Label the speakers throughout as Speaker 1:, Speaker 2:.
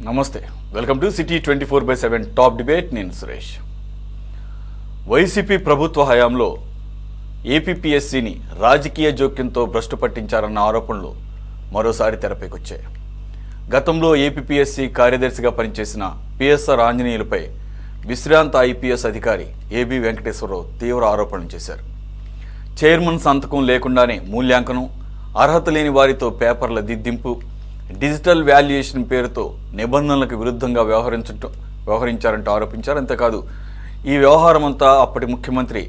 Speaker 1: నమస్తే, welcome to city 24/7 top debate. నేను Suresh. YCP ప్రభుత్వ హయాంలో ఏపీపీఎస్సీని రాజకీయ జోక్యంతో భ్రష్టు పట్టించారన్న ఆరోపణలు మరోసారి తెరపైకొచ్చాయి. గతంలో ఏపీపీఎస్సీ కార్యదర్శిగా పనిచేసిన పిఎస్ఆర్ ఆంజనేయులపై విశ్రాంత ఐపీఎస్ అధికారి ఏబీ వెంకటేశ్వరరావు తీవ్ర ఆరోపణలు చేశారు. చైర్మన్ సంతకం లేకుండానే మూల్యాంకనం, అర్హత లేని వారితో పేపర్ల దిద్దింపు, డిజిటల్ వాల్యుయేషన్ పేరుతో నిబంధనలకు విరుద్ధంగా వ్యవహరించారంటూ ఆరోపించారు. అంతేకాదు, ఈ వ్యవహారం అంతా అప్పటి ముఖ్యమంత్రి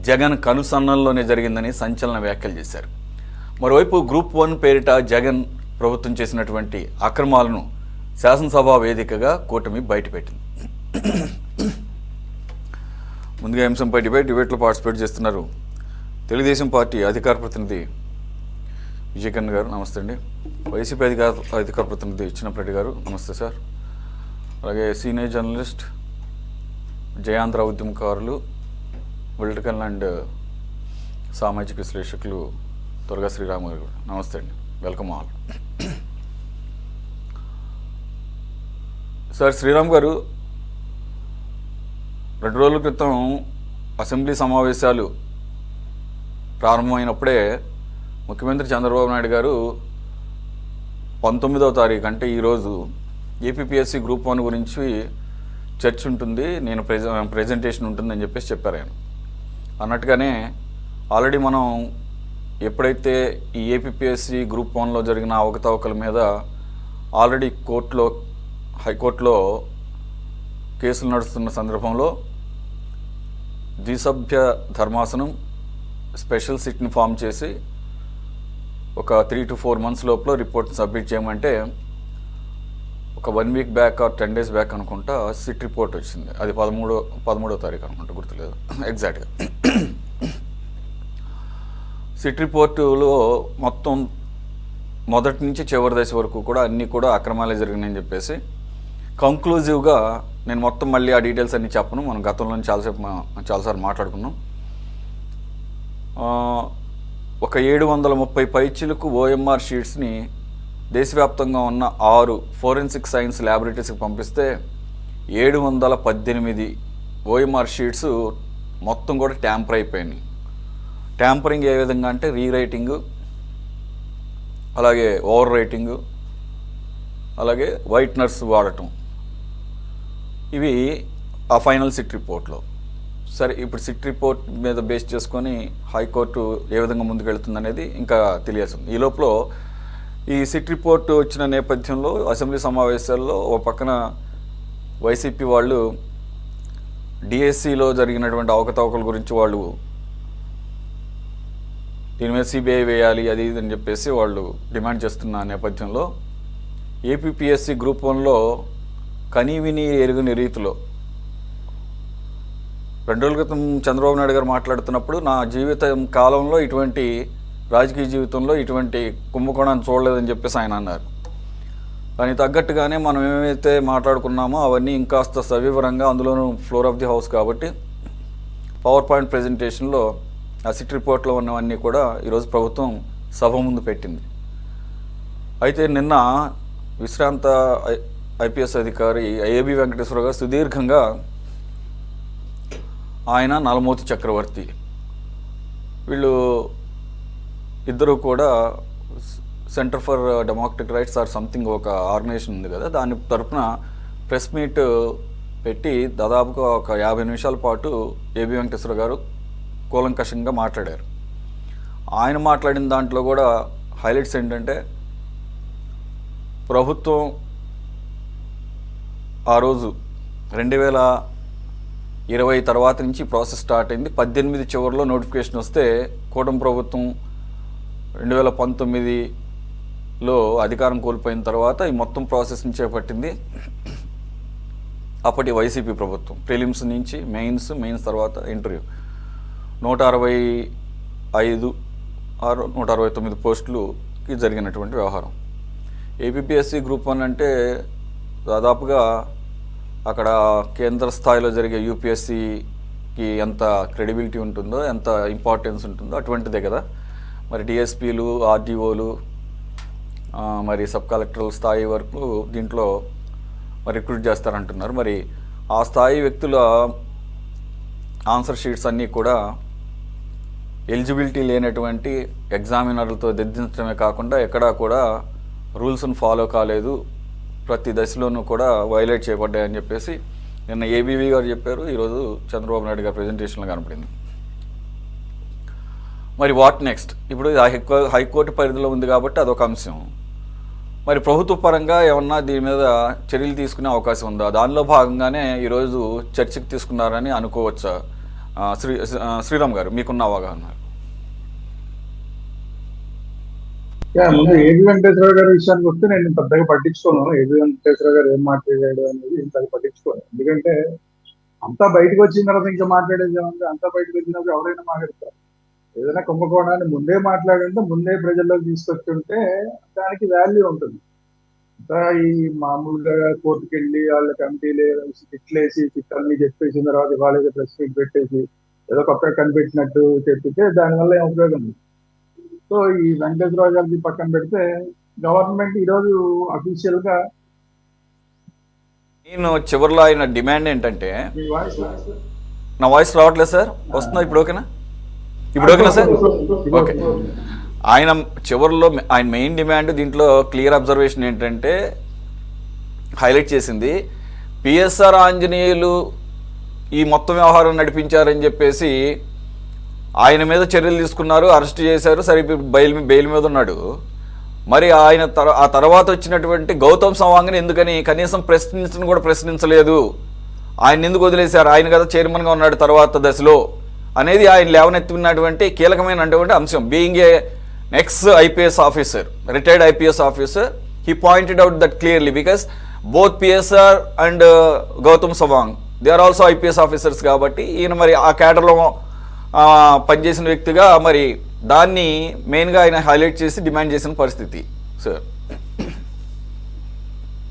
Speaker 1: జగన్ కనుసన్నల్లోనే జరిగిందని సంచలన వ్యాఖ్యలు చేశారు. మరోవైపు గ్రూప్ 1 పేరిట జగన్ ప్రభుత్వం చేసినటువంటి అక్రమాలను శాసనసభ వేదికగా కూటమి బయటపెట్టింది. ముందుగా అంశంపై డిబేట్లో పార్టిసిపేట్ చేస్తున్నారు తెలుగుదేశం పార్టీ అధికార ప్రతినిధి విజయకరణ్ గారు, నమస్తే అండి. వైసీపీ అధికార ప్రతినిధి చిన్నప్పరెడ్డి గారు, నమస్తే సార్. అలాగే సీనియర్ జర్నలిస్ట్, జయాంధ్ర ఉద్యమకారులు, పొలిటికల్ అండ్ సామాజిక విశ్లేషకులు త్వరగా శ్రీరామ్ గారు, నమస్తే అండి. Welcome all. సార్ శ్రీరామ్ గారు, 2 రోజుల క్రితం అసెంబ్లీ సమావేశాలు ప్రారంభమైనప్పుడే ముఖ్యమంత్రి చంద్రబాబు నాయుడు గారు 19వ తారీఖు అంటే ఈరోజు ఏపీపీఎస్సీ గ్రూప్ 1 గురించి చర్చ ఉంటుంది, నేను ప్రెజెంటేషన్ ఉంటుందని చెప్పేసి చెప్పారు ఆయన. అన్నట్టుగానే ఆల్రెడీ మనం ఎప్పుడైతే ఈ ఏపీపీఎస్సీ గ్రూప్ 1లో జరిగిన అవకతవకల మీద ఆల్రెడీ హైకోర్టులో కేసులు నడుస్తున్న సందర్భంలో ద్విసభ్య ధర్మాసనం స్పెషల్ సిట్ని ఫామ్ చేసి ఒక 3 to 4 months లోపల రిపోర్ట్ని సబ్మిట్ చేయమంటే ఒక 1 week back or 10 days back అనుకుంటా సిట్ రిపోర్ట్ వచ్చింది. అది 13వ తారీఖు అనుకుంటా, గుర్తులేదు ఎగ్జాక్ట్గా. సిట్ రిపోర్టులో మొత్తం మొదటి నుంచి చివరి దశ వరకు కూడా అన్నీ కూడా అక్రమాలే జరిగినాయని చెప్పేసి కంక్లూజివ్గా, నేను మొత్తం మళ్ళీ ఆ డీటెయిల్స్ అన్నీ చెప్పను, మనం గతంలో చాలాసార్లు మాట్లాడుకున్నాం. ఒక 730 పైచీలకు ఓఎంఆర్ షీట్స్ని దేశవ్యాప్తంగా ఉన్న 6 ఫోరెన్సిక్ సైన్స్ ల్యాబొరేటరీస్కి పంపిస్తే 718 ఓఎంఆర్ షీట్స్ మొత్తం కూడా ట్యాంపర్ అయిపోయినాయి. ట్యాంపరింగ్ ఏ విధంగా అంటే రీరైటింగ్, అలాగే ఓవర్ రైటింగ్, అలాగే వైట్నర్స్ వాడటం, ఇవి ఆ ఫైనల్ సిట్ రిపోర్ట్లో. సరే, ఇప్పుడు సిట్ రిపోర్ట్ మీద బేస్ చేసుకొని హైకోర్టు ఏ విధంగా ముందుకెళ్తుంది అనేది ఇంకా తెలియాల్సింది. ఈ లోపల ఈ సిట్ రిపోర్ట్ వచ్చిన నేపథ్యంలో అసెంబ్లీ సమావేశాల్లో ఒక పక్కన వైసీపీ వాళ్ళు డిఎస్సిలో జరిగినటువంటి అవకతవకల గురించి వాళ్ళు దీని మీద సిబిఐ వేయాలి అది ఇది అని చెప్పేసి వాళ్ళు డిమాండ్ చేస్తున్న నేపథ్యంలో ఏపీపీఎస్సీ గ్రూప్ 1లో కనీవిని ఎరుగని రీతిలో 2 రోజుల క్రితం చంద్రబాబు నాయుడు గారు మాట్లాడుతున్నప్పుడు, నా జీవిత కాలంలో ఇటువంటి రాజకీయ జీవితంలో ఇటువంటి కుంభకోణాన్ని చూడలేదని చెప్పేసి ఆయన అన్నారు. దానికి తగ్గట్టుగానే మనం ఏమైతే మాట్లాడుకున్నామో అవన్నీ ఇంకాస్త సవివరంగా, అందులోనూ ఫ్లోర్ ఆఫ్ ది హౌస్ కాబట్టి పవర్ పాయింట్ ప్రజెంటేషన్లో ఆ సిట్ రిపోర్ట్లో ఉన్నవన్నీ కూడా ఈరోజు ప్రభుత్వం సభ ముందు పెట్టింది. అయితే నిన్న విశ్రాంత ఐపీఎస్ అధికారి ఏబీ వెంకటేశ్వరరావు గారు సుదీర్ఘంగా, ఆయన నలమోతు చక్రవర్తి, వీళ్ళు ఇద్దరు కూడా centre for democratic rights or something ఒక ఆర్గనైజేషన్ ఉంది కదా, దాని తరఫున ప్రెస్ మీట్ పెట్టి దాదాపుగా ఒక 50 నిమిషాల పాటు ఏబీ వెంకటేశ్వర గారు కూలంకషంగా మాట్లాడారు. ఆయన మాట్లాడిన దాంట్లో కూడా హైలైట్స్ ఏంటంటే, ప్రభుత్వం ఆ రోజు 2020 తర్వాత నుంచి ప్రాసెస్ స్టార్ట్ అయింది. 18 చివరిలో నోటిఫికేషన్ వస్తే కూటమి ప్రభుత్వం 2019లో అధికారం కోల్పోయిన తర్వాత ఈ మొత్తం ప్రాసెస్ని చేపట్టింది అప్పటి వైసీపీ ప్రభుత్వం. ప్రిలిమ్స్ నుంచి మెయిన్స్ తర్వాత ఇంటర్వ్యూ, 165 ఆరు 169 పోస్టులకి జరిగినటువంటి వ్యవహారం. ఏపీపీఎస్సీ గ్రూప్ 1 అంటే దాదాపుగా అక్కడ కేంద్ర స్థాయిలో జరిగే యూపీఎస్సీకి ఎంత క్రెడిబిలిటీ ఉంటుందో, ఎంత ఇంపార్టెన్స్ ఉంటుందో అటువంటిదే కదా. మరి డిఎస్పీలు, ఆర్డీఓలు, మరి సబ్ కలెక్టర్ల స్థాయి వరకు దీంట్లో మరి రిక్రూట్ చేస్తారంటున్నారు. మరి ఆ స్థాయి వ్యక్తుల ఆన్సర్ షీట్స్ అన్నీ కూడా ఎలిజిబిలిటీ లేనటువంటి ఎగ్జామినర్లతో దిద్దించడమే కాకుండా ఎక్కడా కూడా రూల్స్ను ఫాలో కాలేదు, ప్రతి దశలోనూ కూడా వైలేట్ చేయబడ్డాయని చెప్పేసి నిన్న ఏబీవీ గారు చెప్పారు. ఈరోజు చంద్రబాబు నాయుడు గారి ప్రజెంటేషన్లో కనపడింది. మరి వాట్ నెక్స్ట్? ఇప్పుడు హైకోర్టు పరిధిలో ఉంది కాబట్టి అదొక అంశం. మరి ప్రభుత్వ పరంగా ఏమన్నా దీని మీద చర్యలు తీసుకునే అవకాశం ఉందా? దానిలో భాగంగానే ఈరోజు చర్చకు తీసుకున్నారని అనుకోవచ్చా? శ్రీరామ్ గారు, మీకున్న అవగాహన.
Speaker 2: ముందు ఏబి వెంకటేశ్వరరావు గారి విషయానికి వస్తే నేను పెద్దగా పట్టించుకోను. ఏబి వెంకటేశ్వరరావు గారు ఏం మాట్లాడాడు అనేది ఇంత పట్టించుకోను. ఎందుకంటే అంతా బయటకు వచ్చిన తర్వాత ఇంకా మాట్లాడేది ఏమంటే, అంతా బయటకు వచ్చినప్పుడు ఎవరైనా మాట్లాడతారు. ఏదైనా కుంభకోణాన్ని ముందే మాట్లాడుంటే, ముందే ప్రజల్లోకి తీసుకొచ్చుంటే దానికి వాల్యూ ఉంటుంది. అంతా ఈ మామూలుగా కోర్టుకు వెళ్ళి వాళ్ళ కమిటీలు తిట్లేసి తిట్టల్ని చెప్పేసిన తర్వాత ఇవాళ ప్రెస్ మీట్ పెట్టేసి ఏదో కొత్తగా కనిపెట్టినట్టు చెప్పితే దానివల్ల ఏం ఉపయోగం? సో ఈ వెంకటేశ్వరరావు గారిని పక్కన పెడితే గవర్నమెంట్ ఈరోజు అఫీషియల్ గా
Speaker 1: నేను చివరిలో ఆయన డిమాండ్ ఏంటంటే, నా వాయిస్ రావట్లేదు సార్, వస్తుందా ఇప్పుడు? ఓకేనా? ఇప్పుడు ఓకేనా సార్? ఓకే. ఆయన చివరిలో ఆయన మెయిన్ డిమాండ్, దీంట్లో క్లియర్ అబ్జర్వేషన్ ఏంటంటే హైలైట్ చేసింది, పిఎస్ఆర్ ఆంజనేయులు ఈ మొత్తం వ్యవహారం నడిపించారని చెప్పేసి ఆయన మీద చర్యలు తీసుకున్నారు, అరెస్ట్ చేశారు, సరే బెయిల్ మీద ఉన్నాడు. మరి ఆయన ఆ తర్వాత వచ్చినటువంటి గౌతమ్ సవాంగ్ని ఎందుకని కనీసం ప్రశ్నించడం కూడా ప్రశ్నించలేదు? ఆయన ఎందుకు వదిలేశారు? ఆయన కదా చైర్మన్గా ఉన్నాడు తర్వాత దశలో అనేది ఆయన లేవనెత్తున్నటువంటి కీలకమైనటువంటి అంశం. Being a ex IPS officer, retired IPS officer, he pointed out that clearly because both PSR and Gautam Sawang they are also IPS officers. కాబట్టి ఈయన మరి ఆ క్యాడర్లో పనిచేసిన వ్యక్తిగా మరి దాన్ని మెయిన్గా ఆయన హైలైట్ చేసి డిమాండ్ చేసిన పరిస్థితి సార్.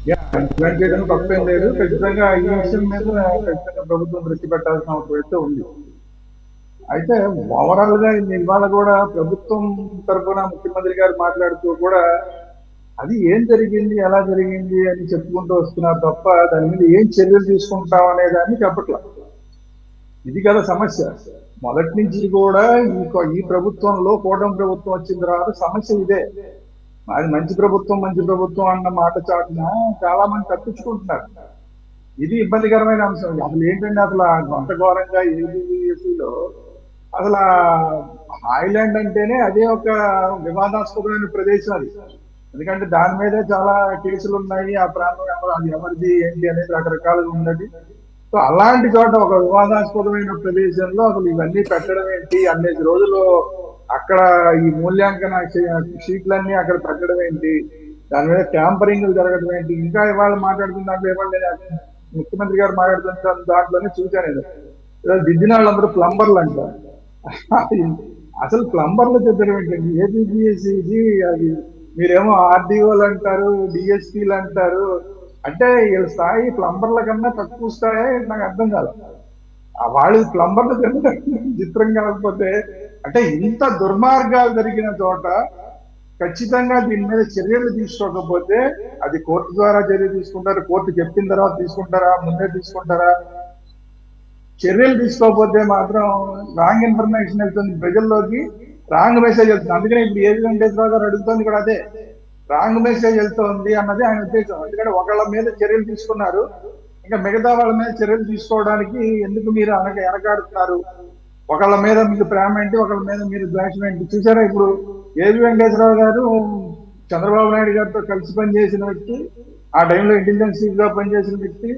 Speaker 2: డిమాండ్ చేయడం తప్పేం లేదు. ఖచ్చితంగా ఈ విషయం మీద ఖచ్చితంగా ప్రభుత్వం దృష్టి పెట్టాల్సిన అవసరం అయితే ఉంది. అయితే ఓవరాల్ గా ఇవాళ కూడా ప్రభుత్వం తరఫున ముఖ్యమంత్రి గారు మాట్లాడుతూ కూడా అది ఏం జరిగింది, ఎలా జరిగింది అని చెప్పుకుంటూ వస్తున్నారు తప్ప దాని మీద ఏం చర్యలు తీసుకుంటాం అనే దాన్ని చెప్పట్లేదు. ఇది కదా సమస్య. మొదటి నుంచి కూడా ఈ ప్రభుత్వంలో, కూటమి ప్రభుత్వం వచ్చిన తర్వాత సమస్య ఇదే. అది మంచి ప్రభుత్వం అన్న మాట చాటున చాలా మంది తప్పించుకుంటున్నారు. ఇది ఇబ్బందికరమైన అంశం. అసలు ఏంటంటే అసలు అంత ఘోరంగా ఏబిఎస్సిలో అసలు హాయ్లాండ్ అంటేనే అదే ఒక వివాదాస్పదమైన ప్రదేశం అది. ఎందుకంటే దాని మీదే చాలా కేసులు ఉన్నాయి. ఆ ప్రాంతం అది ఎవరిది ఏంటి అనేది రకరకాలుగా ఉన్నది. సో అలాంటి చోట ఒక వివాదాస్పదమైన ప్రదేశంలో అసలు ఇవన్నీ పెట్టడం ఏంటి, అన్ని రోజులు అక్కడ ఈ మూల్యాంకన షీట్లన్నీ అక్కడ పెట్టడం ఏంటి, దాని మీద ట్యాంపరింగ్ జరగడం ఏంటి, ఇంకా ఇవాళ మాట్లాడుతున్న దాంట్లో ఏమన్నా ముఖ్యమంత్రి గారు మాట్లాడుతున్న దాంట్లోనే చూశాను. దిద్దిన వాళ్ళందరూ ప్లంబర్లు అంటారు. అసలు ప్లంబర్లు చెప్పడం ఏంటండి? ఏపీఎస్సి అది మీరేమో ఆర్డీఓలు అంటారు, డిఎస్పీలు అంటారు. అంటే వీళ్ళ స్థాయి ప్లంబర్ల కన్నా తక్కువ స్థాయి. నాకు అర్థం కాదు. వాళ్ళు ప్లంబర్లు తినడం చిత్రం కాకపోతే, అంటే ఇంత దుర్మార్గాలు జరిగిన చోట ఖచ్చితంగా దీని మీద చర్యలు తీసుకోకపోతే అది కోర్టు ద్వారా చర్య తీసుకుంటారు. కోర్టు చెప్పిన తర్వాత తీసుకుంటారా, ముందే తీసుకుంటారా? చర్యలు తీసుకోకపోతే మాత్రం రాంగ్ ఇన్ఫర్మేషన్ వెళ్తుంది ప్రజల్లోకి, రాంగ్ మెసేజ్ వెళ్తుంది. అందుకనే ఇప్పుడు ఏబి వెంకటేశ్వరరావు గారు అడుగుతుంది కూడా అదే, రాంగ్ మెసేజ్ వెళ్తోంది అన్నది ఆయన ఉద్దేశం. ఎందుకంటే ఒకళ్ళ మీద చర్యలు తీసుకున్నారు, ఇంకా మిగతా వాళ్ళ మీద చర్యలు తీసుకోవడానికి ఎందుకు మీరు వెనకాడుతున్నారు? ఒకళ్ళ మీద మీకు ప్రేమ ఏంటి, ఒకళ్ళ మీద మీరు ద్వేషం ఏంటి? చూసారా ఇప్పుడు ఏబి వెంకటేశ్వరరావు గారు చంద్రబాబు నాయుడు గారితో కలిసి పనిచేసిన వ్యక్తి, ఆ టైంలో ఇంటెలిజెన్స్ చీఫ్ గా పనిచేసిన వ్యక్తి.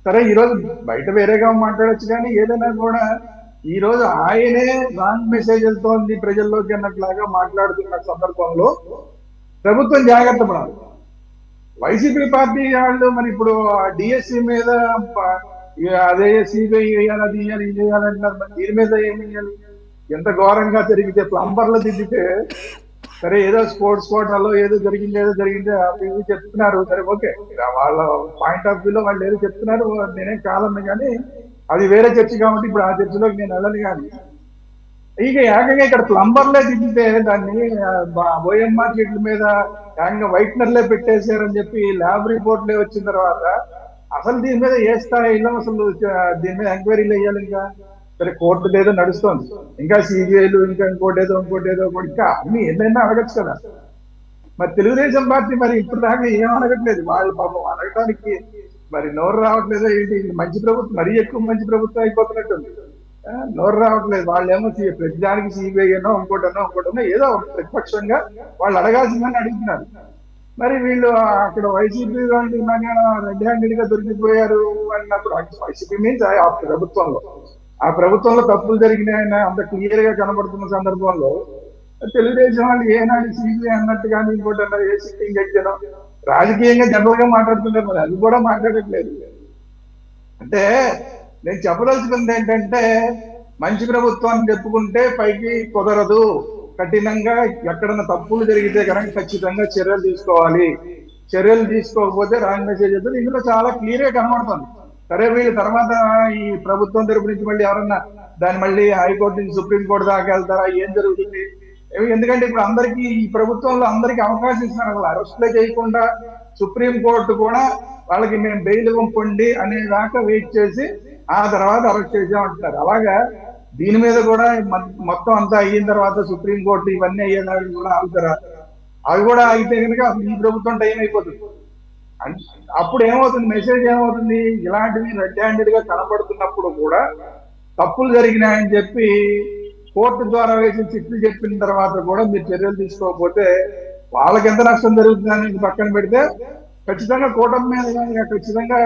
Speaker 2: సరే ఈరోజు బయట వేరేగా మాట్లాడచ్చు, కానీ ఏదైనా కూడా ఈ రోజు ఆయనే రాంగ్ మెసేజ్ వెళ్తోంది ప్రజల్లోకి అన్నట్లాగా మాట్లాడుతున్న సందర్భంలో ప్రభుత్వం జాగ్రత్త పడాలి. వైసీపీ పార్టీ వాళ్ళు మరి ఇప్పుడు డిఎస్సి మీద అదే సిబిఐ వేయాలి, అది వేయాలి, ఇది వేయాలంటున్నారు. మరి దీని మీద ఏమి వేయాలి? ఎంత ఘోరంగా జరిగితే ప్లంబర్లు దిద్దితే సరే ఏదో స్పోర్ట్స్ కోటాలో ఏదో జరిగింది అవి చెప్తున్నారు. సరే ఓకే, వాళ్ళ పాయింట్ ఆఫ్ వ్యూలో వాళ్ళు ఏదో చెప్తున్నారు, నేనేం కాదన్నా. కానీ అది వేరే చర్చ కాబట్టి ఇప్పుడు ఆ చర్చలోకి నేను వెళ్ళను. కానీ ఇక ఏకంగా ఇక్కడ ప్లంబర్లే దిద్దితే దాన్ని ఓఎంఆర్ షీట్ల మీద ఏకంగా వైట్నర్లే పెట్టేశారని చెప్పి ల్యాబ్ రిపోర్ట్లే వచ్చిన తర్వాత అసలు దీని మీద ఏ స్థాయిలో అసలు దీని మీద ఎంక్వైరీలు వేయాలి? ఇంకా సరే కోర్టు ఏదో నడుస్తోంది, ఇంకా సిబిఐలు ఇంకా ఇంకోటి ఏదో ఇంకా అన్ని ఏదైనా అడగచ్చు కదా. మరి తెలుగుదేశం పార్టీ మరి ఇప్పుడు దాకా ఏం అడగట్లేదు. వాళ్ళు పాపం అడగడానికి మరి నోరు రావట్లేదో ఏంటి? మంచి ప్రభుత్వం, మరీ ఎక్కువ మంచి ప్రభుత్వం అయిపోతున్నట్టుంది. నోరు రావట్లేదు. వాళ్ళేమో ప్రతిదానికి సిబిఐనో ఇంకోటనో ఏదో ప్రతిపక్షంగా వాళ్ళు అడగాల్సిందని అడుగుతున్నారు. మరి వీళ్ళు అక్కడ వైసీపీ వాళ్ళు రెడ్ హ్యాండెడ్ గా దొరికిపోయారు అన్నప్పుడు, వైసీపీ మీన్స్ ఆ ప్రభుత్వంలో తప్పులు జరిగినాయని అంత క్లియర్ గా కనబడుతున్న సందర్భంలో తెలుగుదేశం వాళ్ళు ఏనాడు సిబిఐ అన్నట్టు కానీ ఇంకోటి అన్నారు, ఏ సిట్టింగ్ జడ్జినో రాజకీయంగా జనరల్ గా మాట్లాడుతున్నారు. మరి అది కూడా మాట్లాడట్లేదు. అంటే నేను చెప్పదలుచుకుంది ఏంటంటే, మంచి ప్రభుత్వాన్ని చెప్పుకుంటే పైకి కుదరదు. కఠినంగా ఎక్కడన్నా తప్పులు జరిగితే కనుక ఖచ్చితంగా చర్యలు తీసుకోవాలి. చర్యలు తీసుకోకపోతే రాంగ్ మెసేజ్ అవుతుంది. ఇందులో చాలా క్లియర్ గా కనబడుతుంది. సరే వీళ్ళు తర్వాత ఈ ప్రభుత్వం తరపు నుంచి మళ్ళీ ఎవరన్నా దాన్ని మళ్ళీ హైకోర్టు నుంచి సుప్రీంకోర్టు దాకా వెళ్తారా? ఏం జరుగుతుంది? ఎందుకంటే ఇప్పుడు అందరికీ ఈ ప్రభుత్వంలో అందరికీ అవకాశం ఇస్తున్నారు. అసలు అరెస్ట్లే చేయకుండా సుప్రీంకోర్టు కూడా వాళ్ళకి మేము బెయిల్ పంపండి అనే దాకా వెయిట్ చేసి ఆ తర్వాత అరెస్ట్ చేసామంటున్నారు. అలాగా దీని మీద కూడా మొత్తం అంతా అయిన తర్వాత సుప్రీంకోర్టు ఇవన్నీ అయ్యేదానికి కూడా ఆగుతారా? అవి కూడా ఆగితే కనుక ఈ ప్రభుత్వం టైం అయిపోతుంది. అప్పుడు ఏమవుతుంది? మెసేజ్ ఏమవుతుంది? ఇలాంటివి రెడ్ హ్యాండెడ్ గా కనబడుతున్నప్పుడు కూడా తప్పులు జరిగినాయని చెప్పి కోర్టు ద్వారా వేసి చిట్లు చెప్పిన తర్వాత కూడా మీరు చర్యలు తీసుకోకపోతే వాళ్ళకి ఎంత నష్టం జరుగుతుందని పక్కన పెడితే ఖచ్చితంగా కూటమి మీద ఖచ్చితంగా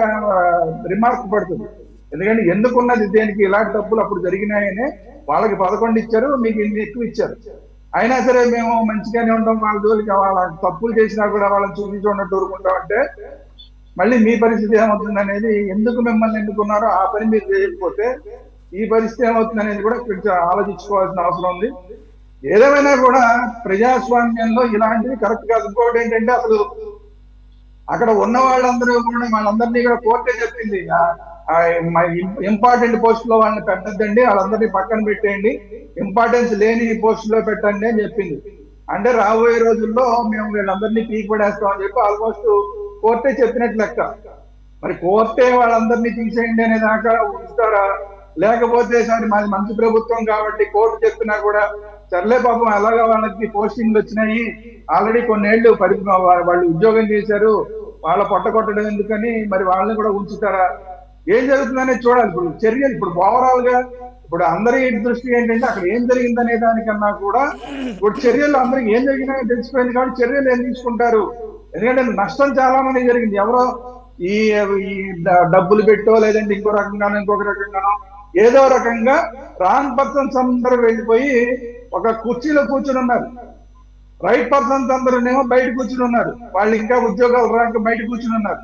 Speaker 2: రిమార్క్ పడుతుంది. ఎందుకంటే ఎందుకున్నది దేనికి? ఇలాంటి తప్పులు అప్పుడు జరిగినాయని వాళ్ళకి 11 ఇచ్చారు, మీకు ఇన్ని ఎక్కువ ఇచ్చారు. అయినా సరే మేము మంచిగానే ఉంటాం, వాళ్ళ జోలికి వాళ్ళ తప్పులు చేసినా కూడా వాళ్ళని చూపించుకున్నట్టు ఊరుకుంటామంటే మళ్ళీ మీ పరిస్థితి ఏమవుతుంది అనేది, ఎందుకు మిమ్మల్ని ఎన్నుకున్నారో ఆ పని మీరు చేయకపోతే ఈ పరిస్థితి ఏమవుతుంది అనేది కూడా కొంచెం ఆలోచించుకోవాల్సిన అవసరం ఉంది. ఏదేమైనా కూడా ప్రజాస్వామ్యంలో ఇలాంటివి కరెక్ట్ కాదు. ఇంకోటి ఏంటంటే, అసలు అక్కడ ఉన్న వాళ్ళందరూ కూడా వాళ్ళందరినీ కూడా కోర్టే చెప్పింది, ఇంపార్టెంట్ పోస్ట్ లో వాళ్ళని పెట్టద్దండి, వాళ్ళందరినీ పక్కన పెట్టేయండి, ఇంపార్టెన్స్ లేని పోస్ట్ లో పెట్టండి అని చెప్పింది. అంటే రాబోయే రోజుల్లో మేము వీళ్ళందరినీ పీకి పడేస్తామని చెప్పి ఆల్మోస్ట్ కోర్టే చెప్పినట్లు లెక్క. మరి కోర్టే వాళ్ళందరినీ తీసేయండి అనే దాకా ఉంచుతారా? లేకపోతే సరే మాది మంచి ప్రభుత్వం కాబట్టి కోర్టు చెప్పినా కూడా సర్లే పాపం అలాగా వాళ్ళకి పోస్టింగ్లు వచ్చినాయి, ఆల్రెడీ కొన్నేళ్లు వాళ్ళు ఉద్యోగం చేశారు, వాళ్ళ పొట్ట కొట్టడం ఎందుకని మరి వాళ్ళని కూడా ఉంచుతారా? ఏం జరుగుతుందనేది చూడాలి. ఇప్పుడు చర్యలు ఇప్పుడు ఓవరాల్ గా ఇప్పుడు అందరి దృష్టి ఏంటంటే అక్కడ ఏం జరిగిందనే దానికన్నా కూడా ఇప్పుడు చర్యలు అందరికి ఏం జరిగినాయో తెలిసిపోయింది కాబట్టి చర్యలు ఏం తీసుకుంటారు? ఎందుకంటే నష్టం చాలా మంది జరిగింది. ఎవరో ఈ డబ్బులు పెట్టో లేదంటే ఇంకో రకంగానో ఏదో రకంగా రాంగ్ పర్సన్స్ అందరూ వెళ్ళిపోయి ఒక కుర్చీలో కూర్చుని ఉన్నారు. రైట్ పర్సన్స్ అందరూనేమో బయట కూర్చుని ఉన్నారు. వాళ్ళు ఇంకా ఉద్యోగాలు రాక బయట కూర్చుని ఉన్నారు.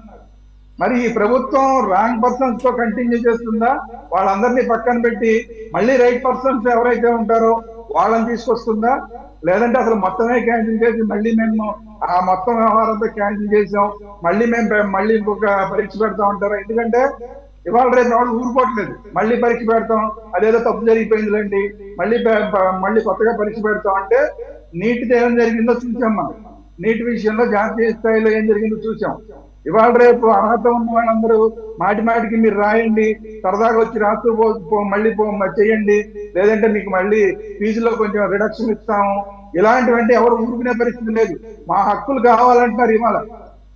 Speaker 2: మరి ఈ ప్రభుత్వం రాంగ్ పర్సన్స్ తో కంటిన్యూ చేస్తుందా? వాళ్ళందరినీ పక్కన పెట్టి మళ్ళీ రైట్ పర్సన్స్ ఎవరైతే ఉంటారో వాళ్ళని తీసుకొస్తుందా? లేదంటే అసలు మొత్తమే క్యాన్సిల్ చేసి మళ్ళీ మేము ఆ మొత్తం వ్యవహారంతో క్యాన్సిల్ చేసాం, మళ్ళీ ఇంకొక పరీక్ష పెడతా ఉంటారా? ఎందుకంటే ఇవాళ రేపు వాళ్ళు ఊరుకోవట్లేదు. మళ్ళీ పరీక్ష పెడతాం, అదేదో తప్పు జరిగిపోయిందిలేండి, మళ్ళీ కొత్తగా పరీక్ష పెడతాం అంటే నీటితో ఏం జరిగిందో చూసాం మనం. నీటి విషయంలో జాతీయ స్థాయిలో ఏం జరిగిందో చూసాం. ఇవాళ రేపు అర్హత ఉన్న వాళ్ళందరూ మాటికి మీరు రాయండి, సరదాగా వచ్చి రాస్తూ మళ్ళీ చేయండి, లేదంటే మీకు మళ్ళీ ఫీజులో కొంచెం రిడక్షన్ ఇస్తాము, ఇలాంటివంటే ఎవరు ఊరుకునే పరిస్థితి లేదు. మా హక్కులు కావాలంటున్నారు.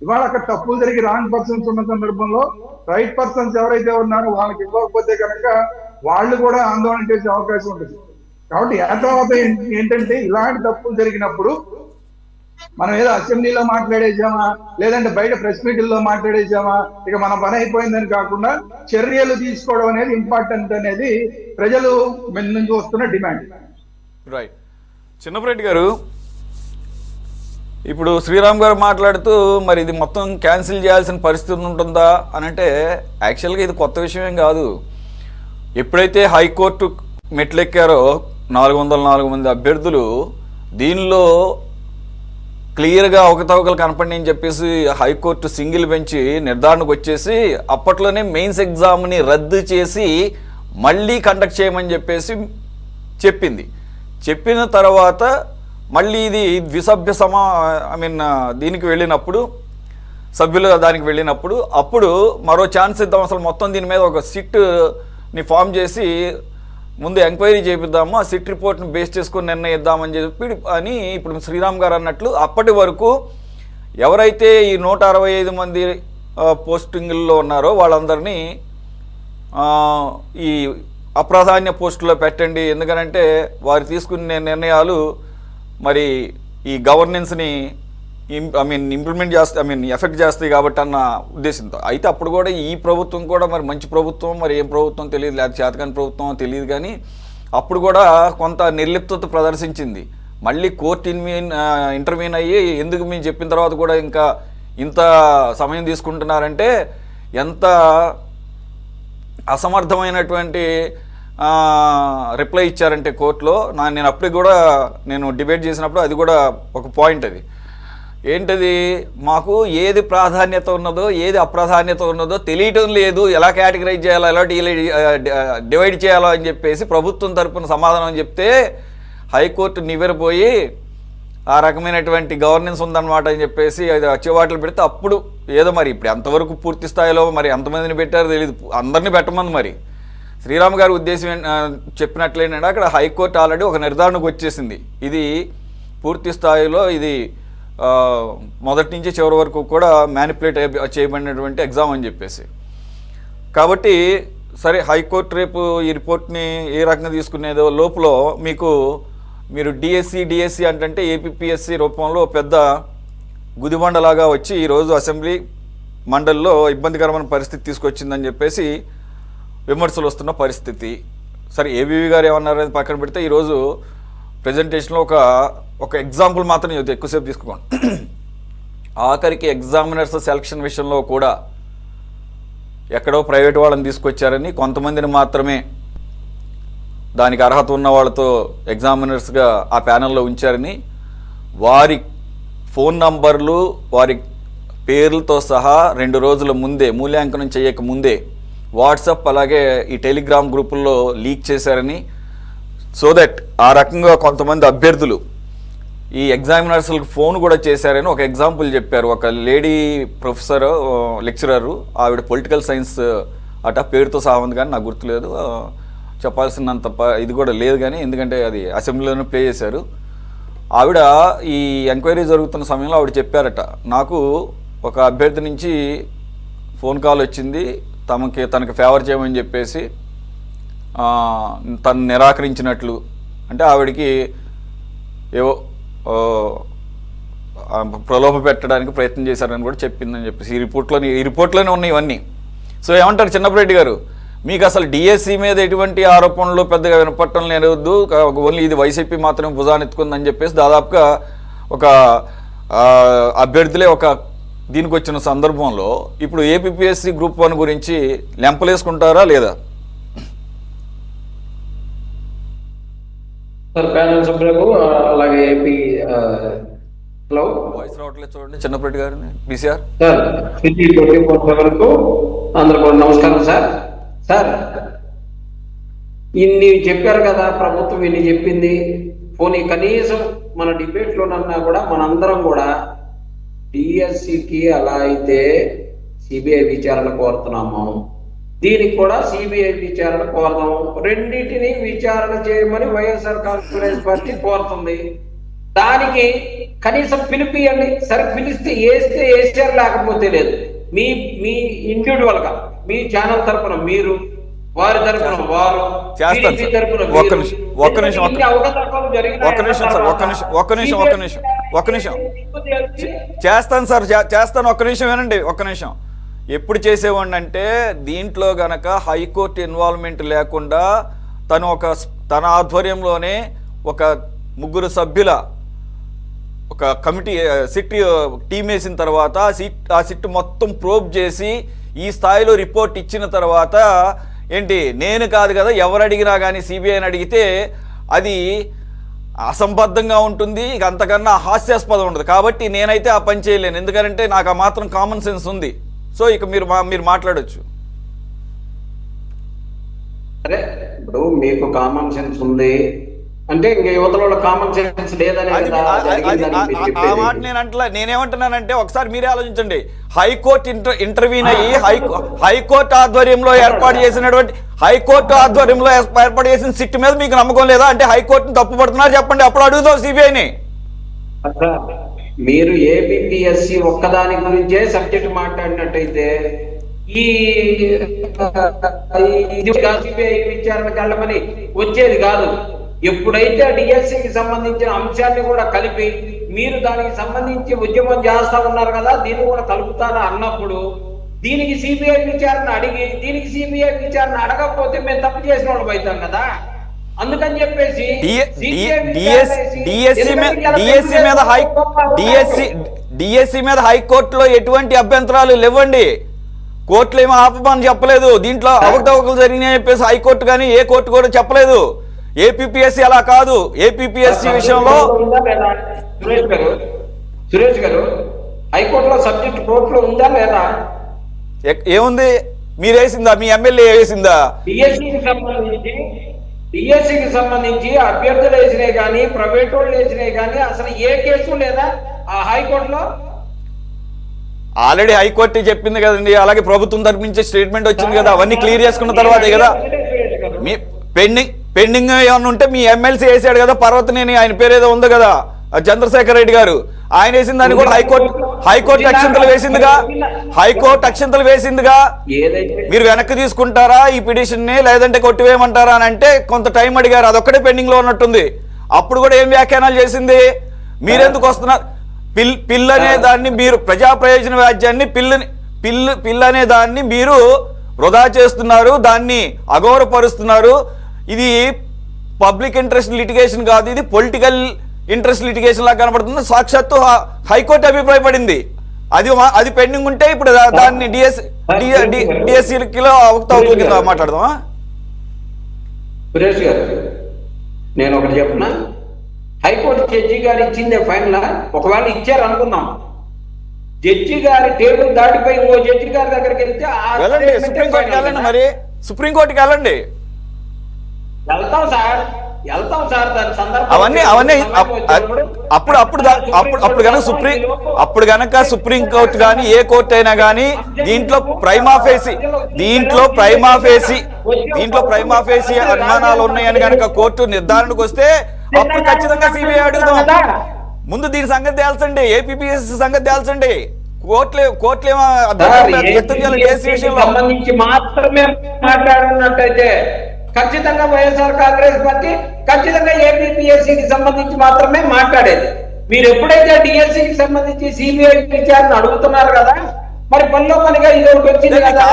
Speaker 2: ఇవాళ అక్కడ తప్పులు జరిగి రాంగ్ పర్సన్స్ ఉన్న సందర్భంలో రైట్ పర్సన్స్ ఎవరైతే ఉన్నారో వాళ్ళకి ఇవ్వకపోతే కనుక వాళ్ళు కూడా ఆందోళన చేసే అవకాశం ఉంటుంది. కాబట్టి తర్వాత ఏంటంటే ఇలాంటి తప్పులు జరిగినప్పుడు మనం ఏదో అసెంబ్లీలో మాట్లాడేసామా లేదంటే బయట ప్రెస్ మీట్లో మాట్లాడేసామా ఇక మన పని అయిపోయిందని కాకుండా చర్యలు తీసుకోవడం అనేది ఇంపార్టెంట్ అనేది ప్రజలు నుంచి వస్తున్న డిమాండ్.
Speaker 1: రైట్. చిన్నపరెడ్డి గారు, ఇప్పుడు శ్రీరామ్ గారు మాట్లాడుతూ మరి ఇది మొత్తం క్యాన్సిల్ చేయాల్సిన పరిస్థితి ఉంటుందా అని అంటే, యాక్చువల్గా ఇది కొత్త విషయం ఏం కాదు. ఎప్పుడైతే హైకోర్టు మెట్లెక్కారో 404 మంది అభ్యర్థులు, దీనిలో క్లియర్గా అవకతవకలు కనపడి అని చెప్పేసి హైకోర్టు సింగిల్ బెంచ్ నిర్ధారణకు వచ్చేసి అప్పట్లోనే మెయిన్స్ ఎగ్జామ్ని రద్దు చేసి మళ్ళీ కండక్ట్ చేయమని చెప్పేసి చెప్పిన తర్వాత మళ్ళీ ఇది ద్విసభ్య దీనికి వెళ్ళినప్పుడు సభ్యులుగా దానికి వెళ్ళినప్పుడు అప్పుడు మరో ఛాన్స్ ఇద్దాం, అసలు మొత్తం దీని మీద ఒక సిట్ని ఫామ్ చేసి ముందు ఎంక్వైరీ చేపిద్దాము, ఆ సిట్ రిపోర్ట్ని బేస్ చేసుకొని నిర్ణయిద్దామని చెప్పి అని ఇప్పుడు శ్రీరామ్ గారు అన్నట్లు అప్పటి వరకు ఎవరైతే ఈ 165 మంది పోస్టింగుల్లో ఉన్నారో వాళ్ళందరినీ ఈ అప్రాధాన్య పోస్టులో పెట్టండి, ఎందుకనంటే వారు తీసుకునే నిర్ణయాలు మరి ఈ గవర్నెన్స్ని ఇంప్లిమెంట్ చేస్తాయి, ఎఫెక్ట్ చేస్తాయి కాబట్టి అన్న ఉద్దేశంతో. అయితే అప్పుడు కూడా ఈ ప్రభుత్వం కూడా మరి మంచి ప్రభుత్వం, మరి ఏం ప్రభుత్వం తెలియదు, లేదా చేతకాని ప్రభుత్వం తెలియదు, కానీ అప్పుడు కూడా కొంత నిర్లిప్తత ప్రదర్శించింది. మళ్ళీ కోర్టు ఇంటర్వ్యూన్ అయ్యి ఎందుకు మేము చెప్పిన తర్వాత కూడా ఇంకా ఇంత సమయం తీసుకుంటున్నారంటే ఎంత అసమర్థమైనటువంటి రిప్లై ఇచ్చారంటే కోర్టులో. నేను అప్పుడు కూడా నేను డిబేట్ చేసినప్పుడు అది కూడా ఒక పాయింట్. అది ఏంటది, మాకు ఏది ప్రాధాన్యత ఉన్నదో ఏది అప్రాధాన్యత ఉన్నదో తెలియటం లేదు, ఎలా కేటగరైజ్ చేయాలో ఎలా డివైడ్ చేయాలో అని చెప్పేసి ప్రభుత్వం తరపున సమాధానం చెప్తే హైకోర్టు నివ్వెరపోయి ఆ రకమైనటువంటి గవర్నెన్స్ ఉందన్నమాట అని చెప్పేసి అది వచ్చేవాట్లు పెడితే అప్పుడు ఏదో మరి ఇప్పుడు ఎంతవరకు పూర్తి స్థాయిలో మరి ఎంతమందిని పెట్టారో తెలియదు, అందరినీ పెట్టమంది. మరి శ్రీరామ్ గారి ఉద్దేశం చెప్పినట్లేనంటే అక్కడ హైకోర్టు ఆల్రెడీ ఒక నిర్ధారణకు వచ్చేసింది, ఇది పూర్తి స్థాయిలో ఇది మొదటి నుంచి చివరి వరకు కూడా మ్యానిపులేట్ చేయబడినటువంటి ఎగ్జామ్ అని చెప్పేసి. కాబట్టి సరే హైకోర్టు రేపు ఈ రిపోర్ట్ని ఏ రకంగా తీసుకునేదో లోపల మీరు డిఎస్సి అంటే ఏపీపీఎస్సి రూపంలో పెద్ద గుదిబండలాగా వచ్చి ఈరోజు అసెంబ్లీ మండలిలో ఇబ్బందికరమైన పరిస్థితి తీసుకొచ్చిందని చెప్పేసి విమర్శలు వస్తున్న పరిస్థితి. సరే ఏబీవీ గారు ఏమన్నారని పక్కన పెడితే ఈరోజు ప్రజెంటేషన్లో ఒక ఎగ్జాంపుల్ మాత్రం ఎక్కువసేపు తీసుకోండి. ఆఖరికి ఎగ్జామినర్స్ సెలక్షన్ విషయంలో కూడా ఎక్కడో ప్రైవేట్ వాళ్ళని తీసుకొచ్చారని, కొంతమందిని మాత్రమే దానికి అర్హత ఉన్న వాళ్ళతో ఎగ్జామినర్స్గా ఆ ప్యానెల్లో ఉంచారని, వారి ఫోన్ నంబర్లు వారి పేర్లతో సహా 2 రోజుల ముందే మూల్యాంకనం చేయక ముందే వాట్సాప్ అలాగే ఈ టెలిగ్రామ్ గ్రూపుల్లో లీక్ చేశారని, సో దట్ ఆ రకంగా కొంతమంది అభ్యర్థులు ఈ ఎగ్జామినర్స్లకు ఫోన్ కూడా చేశారని ఒక ఎగ్జాంపుల్ చెప్పారు. ఒక లేడీ ప్రొఫెసర్ లెక్చరరు, ఆవిడ పొలిటికల్ సైన్స్ అట, పేరుతో సహా ఉంది కానీ నాకు గుర్తులేదు, చెప్పాల్సినంత ఇది కూడా లేదు కానీ ఎందుకంటే అది అసెంబ్లీలోనే ప్లే చేశారు. ఆవిడ ఈ ఎంక్వైరీ జరుగుతున్న సమయంలో ఆవిడ చెప్పారట, నాకు ఒక అభ్యర్థి నుంచి ఫోన్ కాల్ వచ్చింది, తనకు ఫేవర్ చేయమని చెప్పేసి తను నిరాకరించినట్లు, అంటే ఆవిడికి ఏవో ప్రలోభ పెట్టడానికి ప్రయత్నం చేశారని కూడా చెప్పిందని చెప్పేసి ఈ రిపోర్ట్లోనే ఉన్నాయి ఇవన్నీ. సో ఏమంటారు చిన్నపరెడ్డి గారు, మీకు అసలు డిఎస్సి మీద ఎటువంటి ఆరోపణలు పెద్దగా వినపట్టడం లేదు, ఓన్లీ ఇది వైసీపీ మాత్రమే భుజానెత్తుకుందని చెప్పేసి దాదాపుగా ఒక అభ్యర్థులే ఒక దీనికి వచ్చిన సందర్భంలో ఇప్పుడు ఏపీపీఎస్సి గ్రూప్ 1 గురించి లెంపలేసుకుంటారా లేదా?
Speaker 3: సార్ ప్యానల్ సభ్యులకు అలాగే ఏపీ హలో
Speaker 1: వాయిస్ రావట్లేదు చూడండి చిన్నపరెడ్డి గారిని బీసీఆర్
Speaker 3: సార్ సిటీ 24 అందరూ కూడా నమస్కారం సార్. సార్ ఇన్ని చెప్పారు కదా, ప్రభుత్వం ఇన్ని చెప్పింది, పోనీ కనీసం మన డిబేట్లోనన్నా కూడా మనందరం కూడా డిఎస్సికి అలా అయితే సిబిఐ విచారణ కోరుతున్నాము, దీనికి కూడా సిబిఐ విచారణ కోరదాము, రెండింటిని విచారణ చేయమని వైఎస్ఆర్ కాంగ్రెస్ పార్టీ కోరుతుంది. దానికి కనీసం పిలిపియండి. సరే పిలిస్తే వేసారు, లేకపోతే లేదు. మీ ఇండివిజువల్ గా మీ ఛానల్ తరపున మీరు, వారి తరపున వారు,
Speaker 1: చేస్తాను సార్, చేస్తాను. ఒక్క నిమిషం వినండి, ఒక్క నిమిషం. ఎప్పుడు చేసేవాడిని అంటే దీంట్లో గనక హైకోర్టు ఇన్వాల్వ్మెంట్ లేకుండా తన ఆధ్వర్యంలోనే ఒక 3 సభ్యుల ఒక కమిటీ సిట్ టీం వేసిన తర్వాత ఆ సిట్ మొత్తం ప్రోబ్ చేసి ఈ స్థాయిలో రిపోర్ట్ ఇచ్చిన తర్వాత ఏంటి, నేను కాదు కదా ఎవరు అడిగినా కానీ సిబిఐని అడిగితే అది అసంబద్ధంగా ఉంటుంది, ఇక అంతకన్నా హాస్యాస్పదం ఉండదు. కాబట్టి నేనైతే ఆ పని చేయలేను, ఎందుకంటే నాకు ఆ మాత్రం కామన్ సెన్స్ ఉంది. సో ఇక మీరు మాట్లాడొచ్చు.
Speaker 3: సరే, ఇప్పుడు మీకు కామన్ సెన్స్ ఉంది, అంటే ఇంకా యువతలో కామన్ సెన్స్ లేదనే కదా జరిగిందని మీరు
Speaker 1: ఆ
Speaker 3: చెప్పేది.
Speaker 1: మాట నేను అంటలే. నేనేమంటున్నానంటే ఒకసారి మీరే ఆలోచించండి. హైకోర్టు ఇంటర్వ్యూన్ అయ్యి హైకోర్టు ఆధ్వర్యంలో ఏర్పాటు చేసిన సిట్ మీద మీకు నమ్మకం లేదా? అంటే హైకోర్టుని తప్పుపడుతున్నారు చెప్పండి, అప్పుడు అడుగుదాం సిబిఐని.
Speaker 3: మీరు ఏపీఎస్సి ఒక్కదాని గురించే సబ్జెక్ట్ మాట్లాడినట్టయితే ఈ సిబిఐ విచారణకు వెళ్ళమని వచ్చేది కాదు. ఎప్పుడైతే డిఎస్సికి సంబంధించిన అంశాన్ని కూడా కలిపి మీరు దానికి సంబంధించి ఉద్యమం చేస్తా ఉన్నారు కదా, దీన్ని కూడా కలుపుతారా అన్నప్పుడు దీనికి సిబిఐ విచారణ అడిగి దీనికి సిబిఐ విచారణ అడగకపోతే మేము తప్పు చేసిన వాళ్ళం అవుతాం కదా. అందుకని చెప్పేసి
Speaker 1: డిఎస్సి మీద హైకోర్టులో ఎటువంటి అభ్యంతరాలు లేవండి. కోర్టులు ఏమో ఆపమని చెప్పలేదు, దీంట్లో అవకతవకలు జరిగినాయని చెప్పేసి హైకోర్టు కానీ ఏ కోర్టు కూడా చెప్పలేదు. ఏపీఎస్సి అలా కాదు. ఏపీఎస్సి విషయంలో
Speaker 3: సురేష్ గారు హైకోర్టులో సబ్జెక్ట్ కోర్టులో ఉందా లేదా?
Speaker 1: ఏముంది? మీరు వేసిందా? మీ ఎమ్మెల్యే వేసిందా?
Speaker 3: డిఎస్సికి సంబంధించి అభ్యర్థులు వేసినాయి కానీ ప్రైవేట్ వాళ్ళు వేసినాయి కానీ అసలు ఏ కేసు లేదా ఆ హైకోర్టులో?
Speaker 1: ఆల్రెడీ హైకోర్టు చెప్పింది కదండి, అలాగే ప్రభుత్వం తరపు నుంచి స్టేట్మెంట్ వచ్చింది కదా, అవన్నీ క్లియర్ చేసుకున్న తర్వాతే కదా. మీ పెండింగ్ ఏమన్నా ఉంటే మీ ఎమ్మెల్సీ వేసాడు కదా, పర్వతనేని, ఆయన పేరు ఏదో ఉంది కదా, చంద్రశేఖర్ రెడ్డి గారు, ఆయన వేసిన దాన్ని కూడా హైకోర్టు అక్షంతలు వేసిందిగా. మీరు వెనక్కి తీసుకుంటారా ఈ పిటిషన్ ని, లేదంటే కొట్టివేయమంటారా అని అంటే కొంత టైం అడిగారు, అదొక్కటే పెండింగ్ లో ఉన్నట్టుంది. అప్పుడు కూడా ఏం వ్యాఖ్యానాలు చేసింది? మీరెందుకు వస్తున్నారు? పిల్ అనే దాన్ని మీరు ప్రజా ప్రయోజన వ్యాజ్యాన్ని పిల్ అనే దాన్ని మీరు వృధా చేస్తున్నారు, దాన్ని అగౌరవపరుస్తున్నారు. ఇది పబ్లిక్ ఇంట్రెస్ట్ లిటిగేషన్ కాదు, ఇది పొలిటికల్ ఇంట్రెస్ట్ లిటిగేషన్ లాగా కనబడుతుంది. సాక్షాత్తు హైకోర్టు అభిప్రాయపడింది. అది పెండింగ్ ఉంటే ఇప్పుడు దాన్ని డిఎస్సిలో అవకతవకల కింద మాట్లాడదామా?
Speaker 3: సురేష్ గారు నేను ఒకటి చెప్పనా, హైకోర్టు జడ్జి గారు ఇచ్చిందే ఫైనల్. ఒకవేళ ఇచ్చారు అనుకుందాం, జడ్జి గారి టేబుల్ దాటిపోయి ఇంకో జడ్జి గారి దగ్గరికి వెళ్తే
Speaker 1: సుప్రీంకోర్టుకి వెళ్ళండి. మరి సుప్రీంకోర్టుకి వెళ్ళండి.
Speaker 3: వెళ్తాం సార్ దాని సందర్భం
Speaker 1: అవన్నీ అప్పుడు గనక సుప్రీంకోర్టు కానీ ఏ కోర్టు అయినా కానీ దీంట్లో ప్రైమాఫేసి అనుమానాలు ఉన్నాయని కనుక కోర్టు నిర్ధారణకు వస్తే అప్పుడు ఖచ్చితంగా సిబిఐ అడుగుదాం. ముందు దీని సంగతి తేల్చండి, ఏపీఎస్సి సంగతి తేల్చండి. కోర్టులు
Speaker 3: సంబంధించి మాత్రమే మాట్లాడున్నట్టయితే ఖచ్చితంగా వైఎస్ఆర్ కాంగ్రెస్ పార్టీ ఖచ్చితంగా ఏపీఎస్సికి సంబంధించి మాత్రమే మాట్లాడేది. మీరు ఎప్పుడైతే డిఎస్సికి సంబంధించి సిబిఐ విచారణ అడుగుతున్నారు కదా, మరి పనిలో పనిగా ఇది ఒకటి వచ్చింది కదా.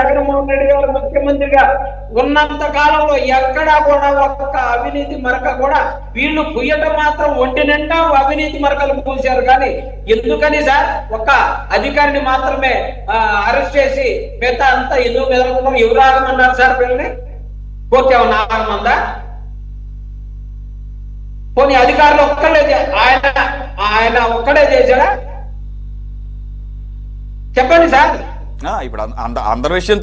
Speaker 3: జగన్మోహన్ రెడ్డి గారు ముఖ్యమంత్రిగా ఉన్నంత కాలంలో ఎక్కడా కూడా ఒక్క అవినీతి మరక కూడా వీళ్ళు పుయ్యటం మాత్రం ఒంటి నిండా అవినీతి మరకలు పూసారు. కానీ ఎందుకని సార్ ఒక్క అధికారిని మాత్రమే అరెస్ట్ చేసి మిగతా అంతా ఎందుకు మెదలకుండా ఎవరు ఆగమన్నారు సార్? వీళ్ళని కోర్టు ఏమన్నా ఆగమందా? పోనీ అధికారులు ఒక్కడే ఆయన ఒక్కడే చేశాడా? చెప్పండి సార్.
Speaker 1: ఇప్పుడు అందరి విషయం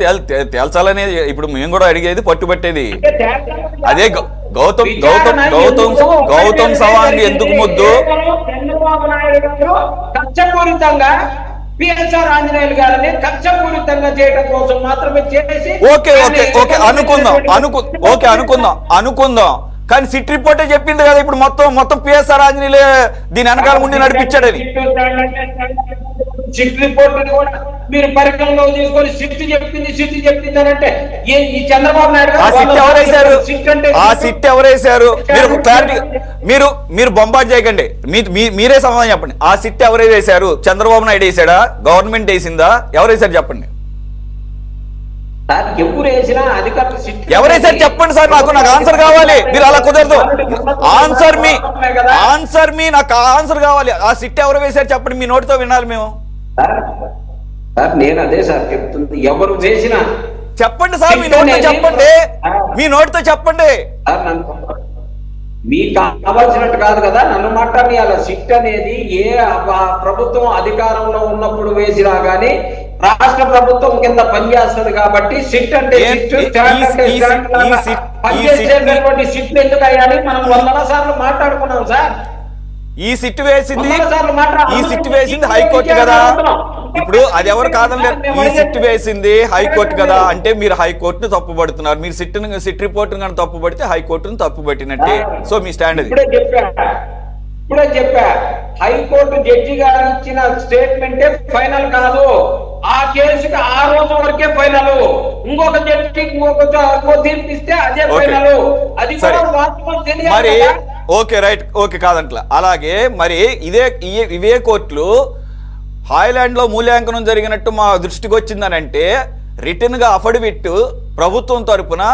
Speaker 1: తేల్చాలనే ఇప్పుడు మేము కూడా అడిగేది, పట్టుబట్టేది అదే. గౌతమ్ సవాంగ్ ఎందుకు ముద్దు?
Speaker 3: చంద్రబాబు నాయుడు గారు కక్షపూరితంగా పిఎస్ఆర్ ఆంజనేయులు గారిని కక్షపూరితంగా చేయడం కోసం మాత్రమే చేసి
Speaker 1: అనుకుందాం. కానీ సిట్ రిపోర్టే చెప్పింది కదా ఇప్పుడు మొత్తం పిఎస్ఆర్ ఆంజనేయులు దీని వెనకాల ముందు నడిపించాడని.
Speaker 3: సిట్ రిపోర్ట్ కూడా మీరు పరిగణలో తీసుకొని సిట్ చెప్పింది అని అంటే ఈ చంద్రబాబు నాయుడు గారు
Speaker 1: ఆ సిట్ ఎవరేశారు? మీరు క్లారిటీ మీరు బొంబాటు చేయకండి, మీరే సమాధానం చెప్పండి. ఆ సిట్ ఎవరు వేశారు? చంద్రబాబు నాయుడు వేసాడా? గవర్నమెంట్ వేసిందా? ఎవరు వేశారు చెప్పండి. ఎవరైతే చెప్పండి సార్, నాకు ఆన్సర్ కావాలి. మీరు అలా కుదరదు. ఆన్సర్ మీ నాకు ఆన్సర్ కావాలి. ఆ సిట్ ఎవరు వేశారు చెప్పండి, మీ నోటితో వినాలి మేము.
Speaker 3: నేను అదే సార్ చెప్తుంది, ఎవరు వేసినా
Speaker 1: చెప్పండి సార్, మీ నోటితో చెప్పండి.
Speaker 3: మీకు కావాల్సినట్టు కాదు కదా నన్ను మాట్లాడి. అలా సిట్ అనేది ఏ ప్రభుత్వం అధికారంలో ఉన్నప్పుడు వేసినా గానీ రాష్ట్ర ప్రభుత్వం కింద పనిచేస్తుంది కాబట్టి సిట్ అంటే పనిచేసేటటువంటి సిట్లు ఎందుకు అయ్యాలి? మనం 100 సార్లు మాట్లాడుకున్నాం సార్.
Speaker 1: ఈ సిట్ వేసింది హైకోర్టు కదా. ఇప్పుడు అది ఎవరు కాదని ఈ సిట్ వేసింది హైకోర్టు కదా. అంటే మీరు హైకోర్టును తప్పుపడుతున్నారు. మీరు సిట్ రిపోర్ట్ కానీ తప్పుపడితే హైకోర్టును తప్పుపట్టినట్టే. సో మీ స్టాండ్ అది.
Speaker 3: ఇప్పుడే చెప్పా హైకోర్టు జడ్జి గారు ఇచ్చిన స్టేట్మెంటే ఫైనల్ కాదు. ఆ కేసుకి ఆ రోజు వరకే ఫైనల్. ఇంకొక జడ్జి ఇంకో తీర్పు ఇస్తే అదే ఫైనల్. అది కూడా వాస్తవం తెలియదు.
Speaker 1: మరి ఓకే రైట్ ఓకే కాదంట్లా. అలాగే మరి ఇవే కోర్టులు హాయ్లాండ్ లో మూల్యాంకనం జరిగినట్టు మా దృష్టికి వచ్చిందని అంటే రిటర్న్ గా అఫిడవిట్ ప్రభుత్వం తరపున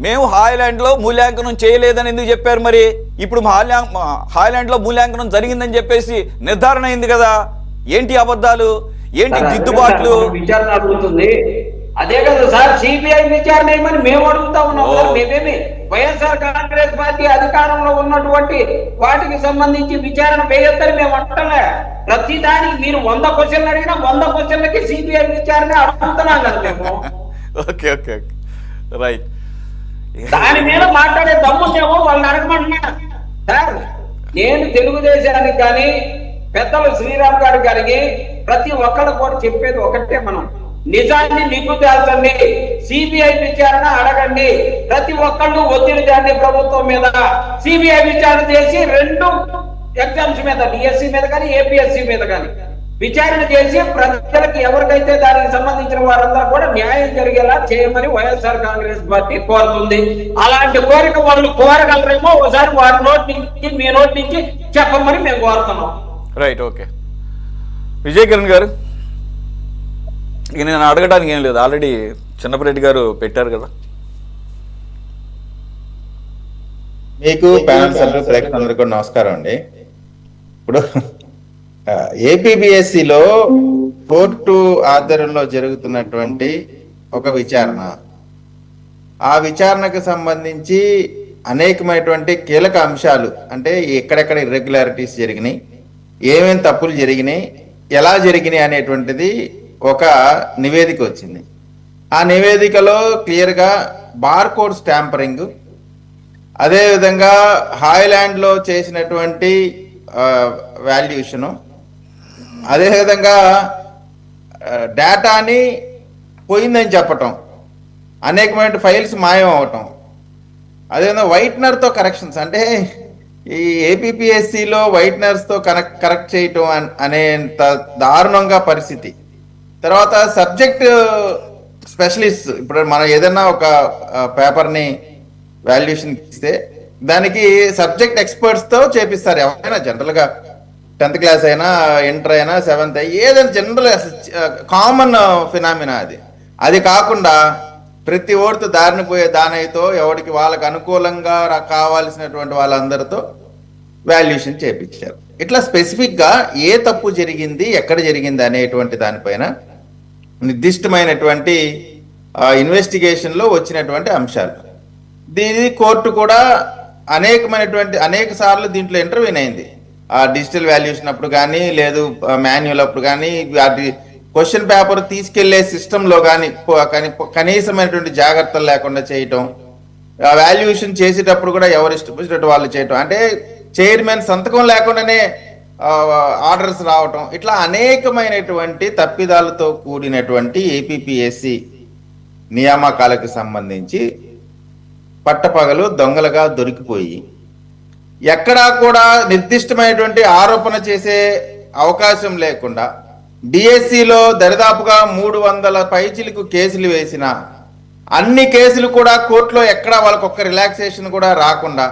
Speaker 1: మేము హాయ్లాండ్ లో మూల్యాంకనం చేయలేదని ఎందుకు చెప్పారు? మరి ఇప్పుడు హాయ్లాండ్ లో మూల్యాంకనం జరిగిందని చెప్పేసి నిర్ధారణ అయింది కదా. ఏంటి అబద్ధాలు, ఏంటి దిద్దుబాట్లు?
Speaker 3: విచారణ అడుగుతుంది అదే కదా సార్. సిబిఐ విచారణ ఏమని మేము అడుగుతా ఉన్నాం. మేమేమి వైఎస్ఆర్ కాంగ్రెస్ పార్టీ అధికారంలో ఉన్నటువంటి వాటికి సంబంధించి విచారణ వేయొద్దని మేము అంటలే. ప్రతి దానికి మీరు 100 క్వశ్చన్లు అడిగినా 100 క్వశ్చన్లకి సిబిఐ విచారణ అడుగుతున్నాం కదా మేము.
Speaker 1: Okay okay right.
Speaker 3: దాని మీద మాట్లాడే దమ్ముందేమో వాళ్ళని అడగమంటున్నా సార్. నేను తెలుగుదేశానికి కానీ పెద్దలు శ్రీరామ్ గారికి ప్రతి ఒక్కరు కూడా చెప్పేది ఒకటే, మనం నిజాన్ని నిగ్గు తేల్చండి, సిబిఐ విచారణ అడగండి. ప్రతి ఒక్కళ్ళు ఒత్తిడి చేయండి ప్రభుత్వం మీద. సిబిఐ విచారణ చేసి 2 ఎగ్జామ్స్ మీద, డిఎస్సి మీద కానీ ఏపీఎస్సి మీద కానీ విచారణ చేసి ప్రజలకు ఎవరికైతే దానికి సంబంధించిన వారందరూ కూడా న్యాయం జరిగేలా చేయమని వైఎస్ఆర్ కాంగ్రెస్ పార్టీ కోరుతుంది. అలాంటి కోరిక వాళ్ళు కోరగలరేమో ఒకసారి వారి నోటి నుంచి మీ నోటి నుంచి చెప్పమని మేము కోరుతున్నాం.
Speaker 1: Right okay. విజయ్ కిరణ్ గారు, ఇక నేను అడగడానికి ఏం లేదు, ఆల్రెడీ చిన్నపరెడ్డి గారు పెట్టారు కదా.
Speaker 4: మీకు ప్యానల్ సభ్యులు ప్రేక్షకులందరికీ కూడా నమస్కారం అండి. ఇప్పుడు ఏపీబీఎస్సిలో కోర్టు ఆధ్వర్యంలో జరుగుతున్నటువంటి ఒక విచారణ, ఆ విచారణకు సంబంధించి అనేకమైనటువంటి కీలక అంశాలు, అంటే ఎక్కడెక్కడ ఇర్రెగ్యులారిటీస్ జరిగినాయి, ఏమేమి తప్పులు జరిగినాయి, ఎలా జరిగినాయి అనేటువంటిది ఒక నివేదిక వచ్చింది. ఆ నివేదికలో క్లియర్గా బార్కోడ్ స్టాంపరింగ్, అదేవిధంగా హాయ్లాండ్లో చేసినటువంటి వాల్యుయేషను, అదేవిధంగా డేటాని పోయిందని చెప్పటం, అనేకమైన ఫైల్స్ మాయం అవటం, అదేవిధంగా వైట్నర్తో కరెక్షన్స్, అంటే ఈ ఏపీపీఎస్సిలో వైట్నర్స్తో కరెక్ట్ చేయటం అనేంత దారుణంగా పరిస్థితి. తర్వాత సబ్జెక్ట్ స్పెషలిస్ట్, ఇప్పుడు మనం ఏదైనా ఒక పేపర్ని వాల్యుయేషన్ ఇస్తే దానికి సబ్జెక్ట్ ఎక్స్పర్ట్స్తో చేపిస్తారు ఎవరైనా. జనరల్గా 10th క్లాస్ అయినా, ఇంటర్ అయినా, 7th ఏదైనా జనరల్ కామన్ ఫినామినా అది కాకుండా ప్రతి ఓడితో దారిని పోయే దానితో ఎవరికి వాళ్ళకి అనుకూలంగా కావాల్సినటువంటి వాళ్ళందరితో వాల్యుయేషన్ చేపించారు. ఇట్లా స్పెసిఫిక్గా ఏ తప్పు జరిగింది, ఎక్కడ జరిగింది అనేటువంటి దానిపైన నిర్దిష్టమైనటువంటి ఇన్వెస్టిగేషన్లో వచ్చినటువంటి అంశాలు. దీని కోర్టు కూడా అనేక సార్లు దీంట్లో ఇంటర్వ్యూన్ అయింది. ఆ డిజిటల్ వాల్యుయేషన్ అప్పుడు కానీ, లేదు మాన్యువల్ అప్పుడు కానీ, వాటి క్వశ్చన్ పేపర్ తీసుకెళ్లే సిస్టంలో కానీ కనీసమైనటువంటి జాగ్రత్తలు లేకుండా చేయటం, ఆ వాల్యుయేషన్ చేసేటప్పుడు కూడా ఎవరు ఇష్టపడినట్టు వాళ్ళు చేయటం, అంటే చైర్మన్ సంతకం లేకుండానే ఆర్డర్స్ రావటం, ఇట్లా అనేకమైనటువంటి తప్పిదాలతో కూడినటువంటి ఏపీపీఎస్సి నియామకాలకు సంబంధించి పట్టపగలు దొంగలుగా దొరికిపోయి ఎక్కడా కూడా నిర్దిష్టమైనటువంటి ఆరోపణ చేసే అవకాశం లేకుండా డిఎస్సిలో దరిదాపుగా 300 పైచిలకు కేసులు వేసిన అన్ని కేసులు కూడా కోర్టులో ఎక్కడా వాళ్ళకొక్క రిలాక్సేషన్ కూడా రాకుండా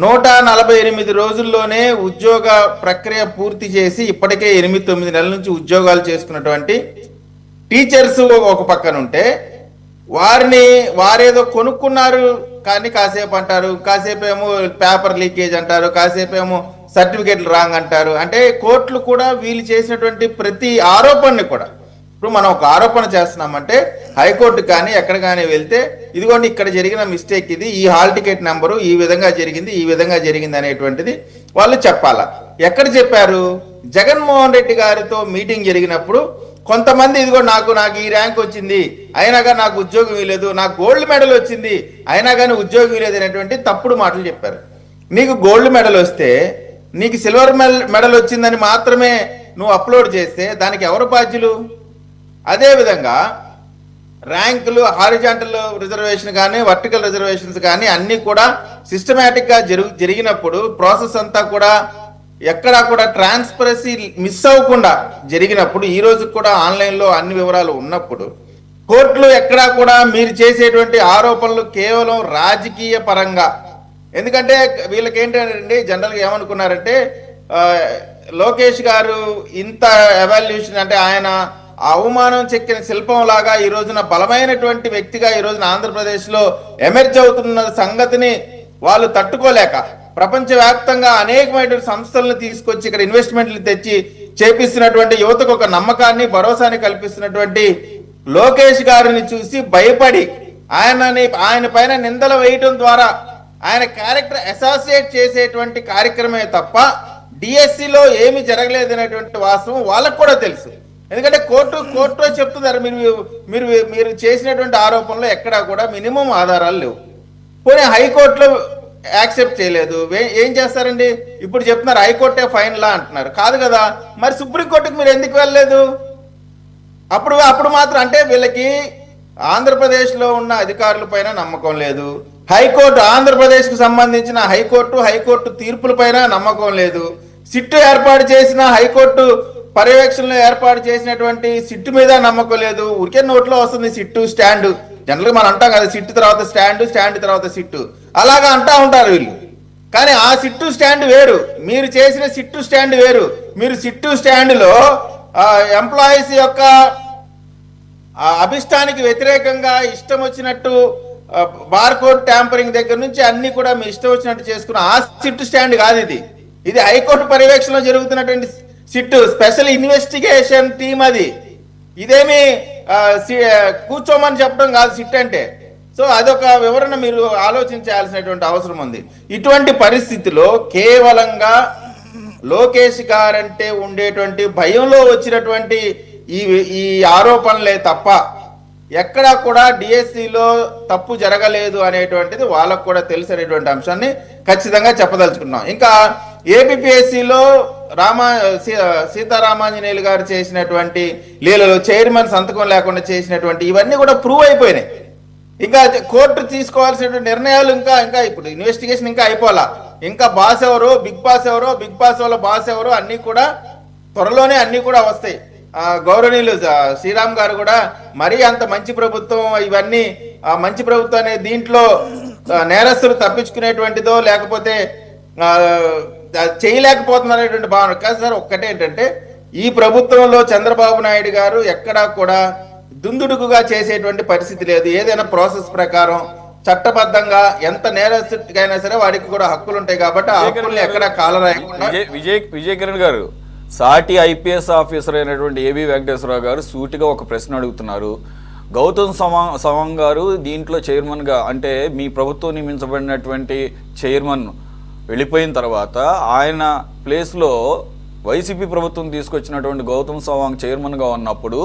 Speaker 4: 148 రోజుల్లోనే ఉద్యోగ ప్రక్రియ పూర్తి చేసి ఇప్పటికే 8-9 నెలల నుంచి ఉద్యోగాలు చేసుకున్నటువంటి టీచర్స్ ఒక పక్కన ఉంటే వారేదో కొనుక్కున్నారు కానీ కాసేపు అంటారు, కాసేపు ఏమో పేపర్ లీకేజ్ అంటారు, కాసేపు ఏమో సర్టిఫికేట్లు రాంగ్ అంటారు. అంటే కోర్టులు కూడా వీళ్ళు చేసినటువంటి ప్రతి ఆరోపణని కూడా, ఇప్పుడు మనం ఒక ఆరోపణ చేస్తున్నామంటే హైకోర్టు కానీ ఎక్కడ కానీ వెళ్తే ఇదిగోండి ఇక్కడ జరిగిన మిస్టేక్ ఇది, ఈ హాల్ టికెట్ నెంబరు ఈ విధంగా జరిగింది అనేటువంటిది వాళ్ళు చెప్పాలా. ఎక్కడ చెప్పారు? జగన్మోహన్ రెడ్డి గారితో మీటింగ్ జరిగినప్పుడు కొంతమంది ఇదిగో నాకు ఈ ర్యాంక్ వచ్చింది అయినా కానీ నాకు ఉద్యోగం ఇవ్వలేదు, నాకు గోల్డ్ మెడల్ వచ్చింది అయినా కానీ ఉద్యోగం ఇవ్వలేదు అనేటువంటి తప్పుడు మాటలు చెప్పారు. నీకు గోల్డ్ మెడల్ వస్తే నీకు సిల్వర్ మెడల్ వచ్చిందని మాత్రమే నువ్వు అప్లోడ్ చేస్తే దానికి ఎవరు బాధ్యులు? అదేవిధంగా ర్యాంకులు హారిజాంటల్ రిజర్వేషన్ కానీ వర్టికల్ రిజర్వేషన్స్ కానీ అన్నీ కూడా సిస్టమేటిక్గా జరిగినప్పుడు ప్రాసెస్ అంతా కూడా ఎక్కడా కూడా ట్రాన్స్పరసీ మిస్ అవ్వకుండా జరిగినప్పుడు ఈ రోజు కూడా ఆన్లైన్లో అన్ని వివరాలు ఉన్నప్పుడు కోర్టులు ఎక్కడా కూడా మీరు చేసేటువంటి ఆరోపణలు కేవలం రాజకీయ పరంగా, ఎందుకంటే వీళ్ళకి ఏంటంటే జనరల్గా ఏమనుకున్నారంటే లోకేష్ గారు ఇంత ఎవాల్యూషన్ అంటే ఆయన అవమానం చెక్కిన శిల్పం లాగా ఈ రోజున బలమైనటువంటి వ్యక్తిగా ఈ రోజున ఆంధ్రప్రదేశ్లో ఎమర్జ్ అవుతున్న సంగతిని వాళ్ళు తట్టుకోలేక ప్రపంచవ్యాప్తంగా అనేకమైనటువంటి సంస్థలను తీసుకొచ్చి ఇక్కడ ఇన్వెస్ట్మెంట్లు తెచ్చి చేపిస్తున్నటువంటి యువతకు ఒక నమ్మకాన్ని భరోసాని కల్పిస్తున్నటువంటి లోకేష్ గారిని చూసి భయపడి ఆయన పైన నిందలు వేయటం ద్వారా ఆయన క్యారెక్టర్ అసోసియేట్ చేసేటువంటి కార్యక్రమే తప్ప డిఎస్సిలో ఏమి జరగలేదు అనేటువంటి వాస్తవం వాళ్ళకు కూడా తెలుసు. ఎందుకంటే కోర్టులో చెప్తున్నారు మీరు చేసినటువంటి ఆరోపణలో ఎక్కడా కూడా మినిమం ఆధారాలు లేవు. పోనీ హైకోర్టులో యాక్సెప్ట్ చేయలేదు, ఏం చేస్తారండి? ఇప్పుడు చెప్తున్నారు హైకోర్టే ఫైనలా అంటున్నారు. కాదు కదా, మరి సుప్రీంకోర్టుకు మీరు ఎందుకు వెళ్ళలేదు? అప్పుడు మాత్రం అంటే వీళ్ళకి ఆంధ్రప్రదేశ్లో ఉన్న అధికారుల పైన నమ్మకం లేదు, హైకోర్టు ఆంధ్రప్రదేశ్కు సంబంధించిన హైకోర్టు తీర్పుల పైన నమ్మకం లేదు, సిట్టు ఏర్పాటు చేసిన హైకోర్టు పర్యవేక్షణలో ఏర్పాటు చేసినటువంటి సిట్టు మీద నమ్మకం లేదు. ఊరికే నోట్లో వస్తుంది సిట్టు స్టాండ్, జనరల్గా మనం అంటాం కదా సిట్టు తర్వాత స్టాండ్ తర్వాత సిట్టు, అలాగా అంటా ఉంటారు వీళ్ళు. కానీ ఆ సిట్టు స్టాండ్ వేరు, మీరు చేసిన సిట్టు స్టాండ్ వేరు. మీరు సిట్టు స్టాండ్లో ఎంప్లాయీస్ యొక్క అభిష్టానికి వ్యతిరేకంగా ఇష్టం వచ్చినట్టు బార్కోడ్ ట్యాంపరింగ్ దగ్గర నుంచి అన్ని కూడా మీ ఇష్టం వచ్చినట్టు చేసుకున్న ఆ సిట్టు స్టాండ్ కాదు ఇది హైకోర్టు పర్యవేక్షణలో జరుగుతున్నటువంటి సిట్టు స్పెషల్ ఇన్వెస్టిగేషన్ టీమ్ అది. ఇదేమి కూర్చోమని చెప్పడం కాదు సిట్ అంటే. సో అదొక వివరణ మీరు ఆలోచించాల్సినటువంటి అవసరం ఉంది. ఇటువంటి పరిస్థితిలో కేవలంగా లోకేష్ గారంటే ఉండేటువంటి భయంలో వచ్చినటువంటి ఈ ఆరోపణలే తప్ప ఎక్కడా కూడా డిఎస్సిలో తప్పు జరగలేదు అనేటువంటిది వాళ్ళకు కూడా తెలుసు అనేటువంటి అంశాన్ని ఖచ్చితంగా చెప్పదలుచుకున్నాం. ఇంకా ఏపీపీఎస్సిలో సీతారామాంజనేయులు గారు చేసినటువంటి లీలలో చైర్మన్ సంతకం లేకుండా చేసినటువంటి ఇవన్నీ కూడా ప్రూవ్ అయిపోయినాయి. ఇంకా కోర్టు తీసుకోవాల్సినటువంటి నిర్ణయాలు ఇంకా ఇప్పుడు ఇన్వెస్టిగేషన్ ఇంకా అయిపోలా. ఇంకా బాస్ ఎవరో బిగ్ బాస్ వాళ్ళ బాస్ ఎవరో అన్నీ కూడా త్వరలోనే అన్నీ కూడా వస్తాయి. గౌరవనీయులు శ్రీరామ్ గారు కూడా మరీ అంత మంచి ప్రభుత్వం ఇవన్నీ మంచి ప్రభుత్వం అనే దీంట్లో నేరస్తులు తప్పించుకునేటువంటిదో లేకపోతే చేయలేకపోతున్నారనేటువంటి భావన కాదు సార్. ఒక్కటే ఏంటంటే ఈ ప్రభుత్వంలో చంద్రబాబు నాయుడు గారు ఎక్కడా కూడా దుందుడుకుగా చేసేటువంటి పరిస్థితి లేదు. ఏదైనా ప్రాసెస్ ప్రకారం చట్టబద్ధంగా ఎంత నేరస్తుడికైనా సరే వాడికి కూడా హక్కులు ఉంటాయి కాబట్టి ఆ హక్కుల్ని ఎక్కడా కాలరాయకుండా.
Speaker 1: విజయ్ కిరణ్ గారు, సాటి ఐపీఎస్ ఆఫీసర్ అయినటువంటి ఏబి వెంకటేశ్వరరావు గారు సూటిగా ఒక ప్రశ్న అడుగుతున్నారు. గౌతమ్ సవాంగ్ గారు దీంట్లో చైర్మన్గా అంటే మీ ప్రభుత్వం నియమించబడినటువంటి చైర్మన్ వెళ్ళిపోయిన తర్వాత ఆయన ప్లేస్లో వైసీపీ ప్రభుత్వం తీసుకొచ్చినటువంటి గౌతమ్ సవాంగ్ చైర్మన్గా ఉన్నప్పుడు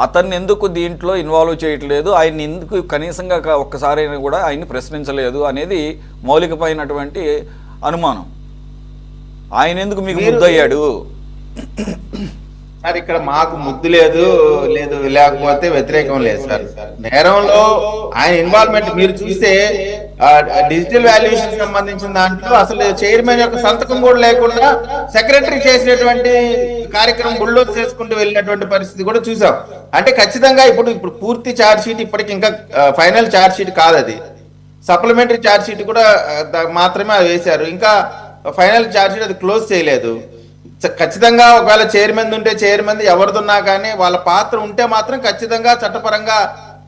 Speaker 1: అతన్ని ఎందుకు దీంట్లో ఇన్వాల్వ్ చేయట్లేదు, ఆయన్ని ఎందుకు కనీసంగా ఒక్కసారైనా కూడా ఆయన్ని ప్రశ్నించలేదు అనేది మౌలికమైనటువంటి అనుమానం. ఆయన ఎందుకు మీకు ముద్దయ్యాడు?
Speaker 4: సార్ ఇక్కడ మాకు ముద్దు లేదు లేకపోతే వ్యతిరేకం లేదు సార్. నేరంలో ఆయన ఇన్వాల్వ్మెంట్ మీరు చూస్తే డిజిటల్ వాల్యుయేషన్ సంబంధించిన దాంట్లో అసలు చైర్మన్ యొక్క సంతకం కూడా లేకుండా సెక్రటరీ చేసినటువంటి కార్యక్రమం బుల్డోజ్ చేసుకుంటూ వెళ్ళినటువంటి పరిస్థితి కూడా చూసాం. అంటే ఖచ్చితంగా ఇప్పుడు పూర్తి ఛార్జ్ షీట్ ఇప్పటికి ఇంకా ఫైనల్ ఛార్జ్ షీట్ కాదు, అది సప్లిమెంటరీ ఛార్జ్ షీట్ కూడా మాత్రమే అది వేశారు. ఇంకా ఫైనల్ ఛార్జ్ షీట్ అది క్లోజ్ చేయలేదు. ఖచ్చితంగా ఒకవేళ చైర్మన్ ఉంటే చైర్మన్ ఎవరిదున్నా కానీ వాళ్ళ పాత్ర ఉంటే మాత్రం ఖచ్చితంగా చట్టపరంగా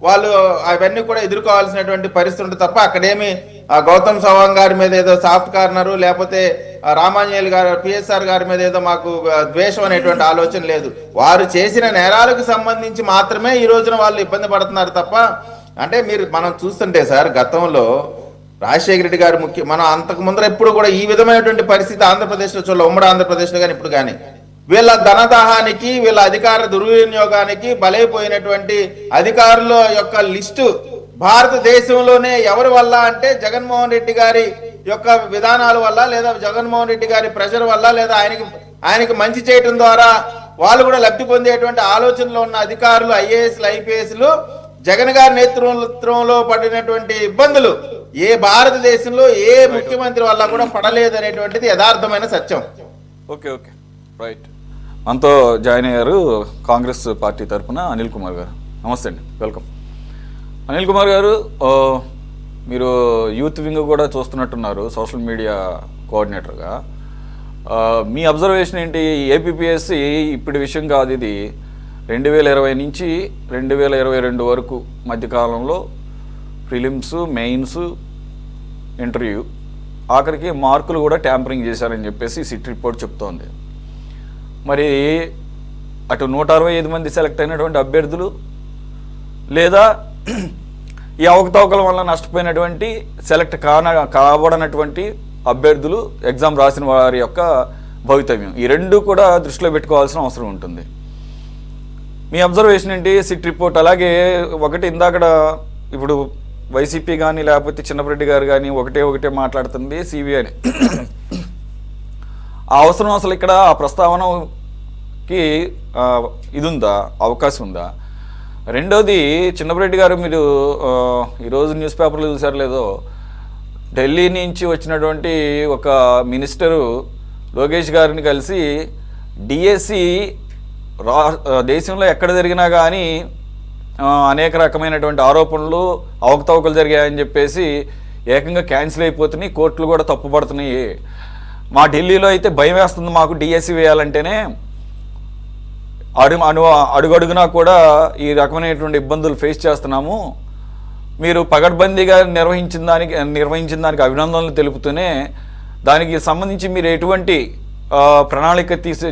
Speaker 4: వాళ్ళు అవన్నీ కూడా ఎదుర్కోవాల్సినటువంటి పరిస్థితి ఉంటుంది తప్ప అక్కడేమి గౌతమ్ సవాంగ్ గారి మీద ఏదో సాఫ్ట్ కార్నరు లేకపోతే రామాంజనేయులు గారు పిఎస్ఆర్ గారి మీద ఏదో మాకు ద్వేషం అనేటువంటి ఆలోచన లేదు. వారు చేసిన నేరాలకు సంబంధించి మాత్రమే ఈ రోజున వాళ్ళు ఇబ్బంది పడుతున్నారు తప్ప అంటే మనం చూస్తుంటే సార్ గతంలో రాజశేఖర రెడ్డి గారు మనం అంతకు ముందర ఎప్పుడు కూడా ఈ విధమైనటువంటి పరిస్థితి ఆంధ్రప్రదేశ్లో చూడాలి, ఉమ్మడి ఆంధ్రప్రదేశ్లో కానీ ఇప్పుడు కానీ వీళ్ళ ధనదాహానికి, వీళ్ళ అధికార దుర్వినియోగానికి బలైపోయినటువంటి అధికారుల యొక్క లిస్టు భారతదేశంలోనే ఎవరి వల్ల అంటే జగన్మోహన్ రెడ్డి గారి యొక్క విధానాల వల్ల, లేదా జగన్మోహన్ రెడ్డి గారి ప్రెషర్ వల్ల, లేదా ఆయనకి మంచి చేయటం ద్వారా వాళ్ళు కూడా లబ్ధి పొందేటువంటి ఆలోచనలో ఉన్న అధికారులు, ఐఏఎస్లు, ఐపీఎస్లు జగన్ గారి నేతృత్వంలో పడినటువంటి ఇబ్బందులు ఏ భారతదేశంలో ఏ ముఖ్యమంత్రి వల్ల కూడా పడలేదనేటువంటిది యథార్థమైన సత్యం.
Speaker 1: Okay okay right. మనతో జాయిన్ అయ్యారు కాంగ్రెస్ పార్టీ తరఫున అనిల్ కుమార్ గారు. నమస్తే అండి, వెల్కమ్. అనిల్ కుమార్ గారు, మీరు యూత్ వింగ్ కూడా చూస్తున్నట్టున్నారు సోషల్ మీడియా కోఆర్డినేటర్గా. మీ అబ్జర్వేషన్ ఏంటి? ఏపీపీఎస్సీ ఇప్పుడు విషయం కాదు ఇది. 2020 నుంచి 2022 వరకు మధ్యకాలంలో ప్రిలిమ్స్, మెయిన్స్, ఇంటర్వ్యూ, ఆఖరికి మార్కులు కూడా ట్యాంపరింగ్ చేశారని చెప్పేసి సిట్ రిపోర్ట్ చెప్తోంది. మరి అటు 165 మంది సెలెక్ట్ అయినటువంటి అభ్యర్థులు, లేదా ఈ అవకతవకల వల్ల నష్టపోయినటువంటి సెలెక్ట్ కాబడనటువంటి అభ్యర్థులు, ఎగ్జామ్ రాసిన వారి యొక్క భవితవ్యం, ఈ రెండు కూడా దృష్టిలో పెట్టుకోవాల్సిన అవసరం ఉంటుంది. మీ అబ్జర్వేషన్ ఏంటి? సిట్ రిపోర్ట్ అలాగే ఒకటి ఇందాకడ ఇప్పుడు వైసీపీ కానీ లేకపోతే చిన్నపరెడ్డి గారు కానీ ఒకటే మాట్లాడుతుంది సిబిఐని. ఆ అవసరం అసలు ఇక్కడ ఆ ప్రస్తావనకి ఇది ఉందా, అవకాశం ఉందా? రెండోది, చిన్నపరెడ్డి గారు మీరు ఈరోజు న్యూస్ పేపర్లో చూసారు లేదో, ఢిల్లీ నుంచి వచ్చినటువంటి ఒక మినిస్టరు లోకేష్ గారిని కలిసి డిఎస్సి దేశంలో ఎక్కడ జరిగినా కానీ అనేక రకమైనటువంటి ఆరోపణలు, అవకతవకలు జరిగాయని చెప్పేసి ఏకంగా క్యాన్సిల్ అయిపోతున్నాయి, కోర్టులు కూడా తప్పుపడుతున్నాయి. మా ఢిల్లీలో అయితే భయం వేస్తుంది మాకు డిఎస్సి వేయాలంటేనే, అడుగడుగునా కూడా ఈ రకమైనటువంటి ఇబ్బందులు ఫేస్ చేస్తున్నాము. మీరు పగడ్బందీగా నిర్వహించిన దానికి అభినందనలు తెలుపుతూనే దానికి సంబంధించి మీరు ఎటువంటి ప్రణాళిక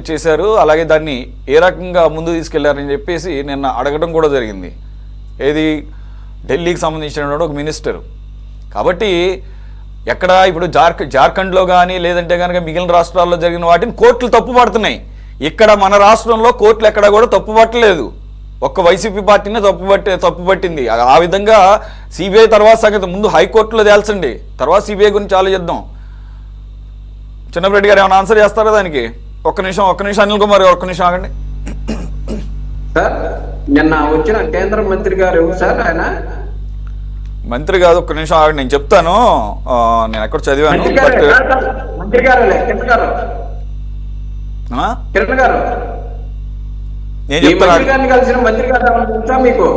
Speaker 1: చేశారు, అలాగే దాన్ని ఏ రకంగా ముందు తీసుకెళ్లారని చెప్పేసి నిన్న అడగడం కూడా జరిగింది. ఏది ఢిల్లీకి సంబంధించినటువంటి ఒక మినిస్టర్. కాబట్టి ఎక్కడ ఇప్పుడు జార్ఖండ్లో కానీ లేదంటే కనుక మిగిలిన రాష్ట్రాల్లో జరిగిన వాటిని కోర్టులు తప్పుపడుతున్నాయి. ఇక్కడ మన రాష్ట్రంలో కోర్టులు ఎక్కడ కూడా తప్పుపట్టలేదు, ఒక్క వైసీపీ పార్టీనే తప్పుపట్టింది. ఆ విధంగా సిబిఐ తర్వాత సంగతి ముందు హైకోర్టులో తేల్చండి, తర్వాత సిబిఐ గురించి ఆలోచిద్దాం. చిన్నపరెడ్డి గారు ఏమైనా ఆన్సర్ చేస్తారా దానికి? ఒక్క నిమిషం అనిల్ కుమార్ గారు, ఒక్క నిమిషం ఆగండి
Speaker 3: సార్. నిన్న వచ్చిన కేంద్ర మంత్రి గారు ఎవరు సార్? ఆయన
Speaker 1: మంత్రి కాదు, ఒక్క నిమిషం ఆగండి, నేను చెప్తాను. నేను ఎక్కడ చదివాను.
Speaker 3: మంత్రి గారు కిరణ్ గారు
Speaker 1: నేను చెప్తాను.
Speaker 3: కలిసిన మంత్రి గారు తెలుసా మీకు?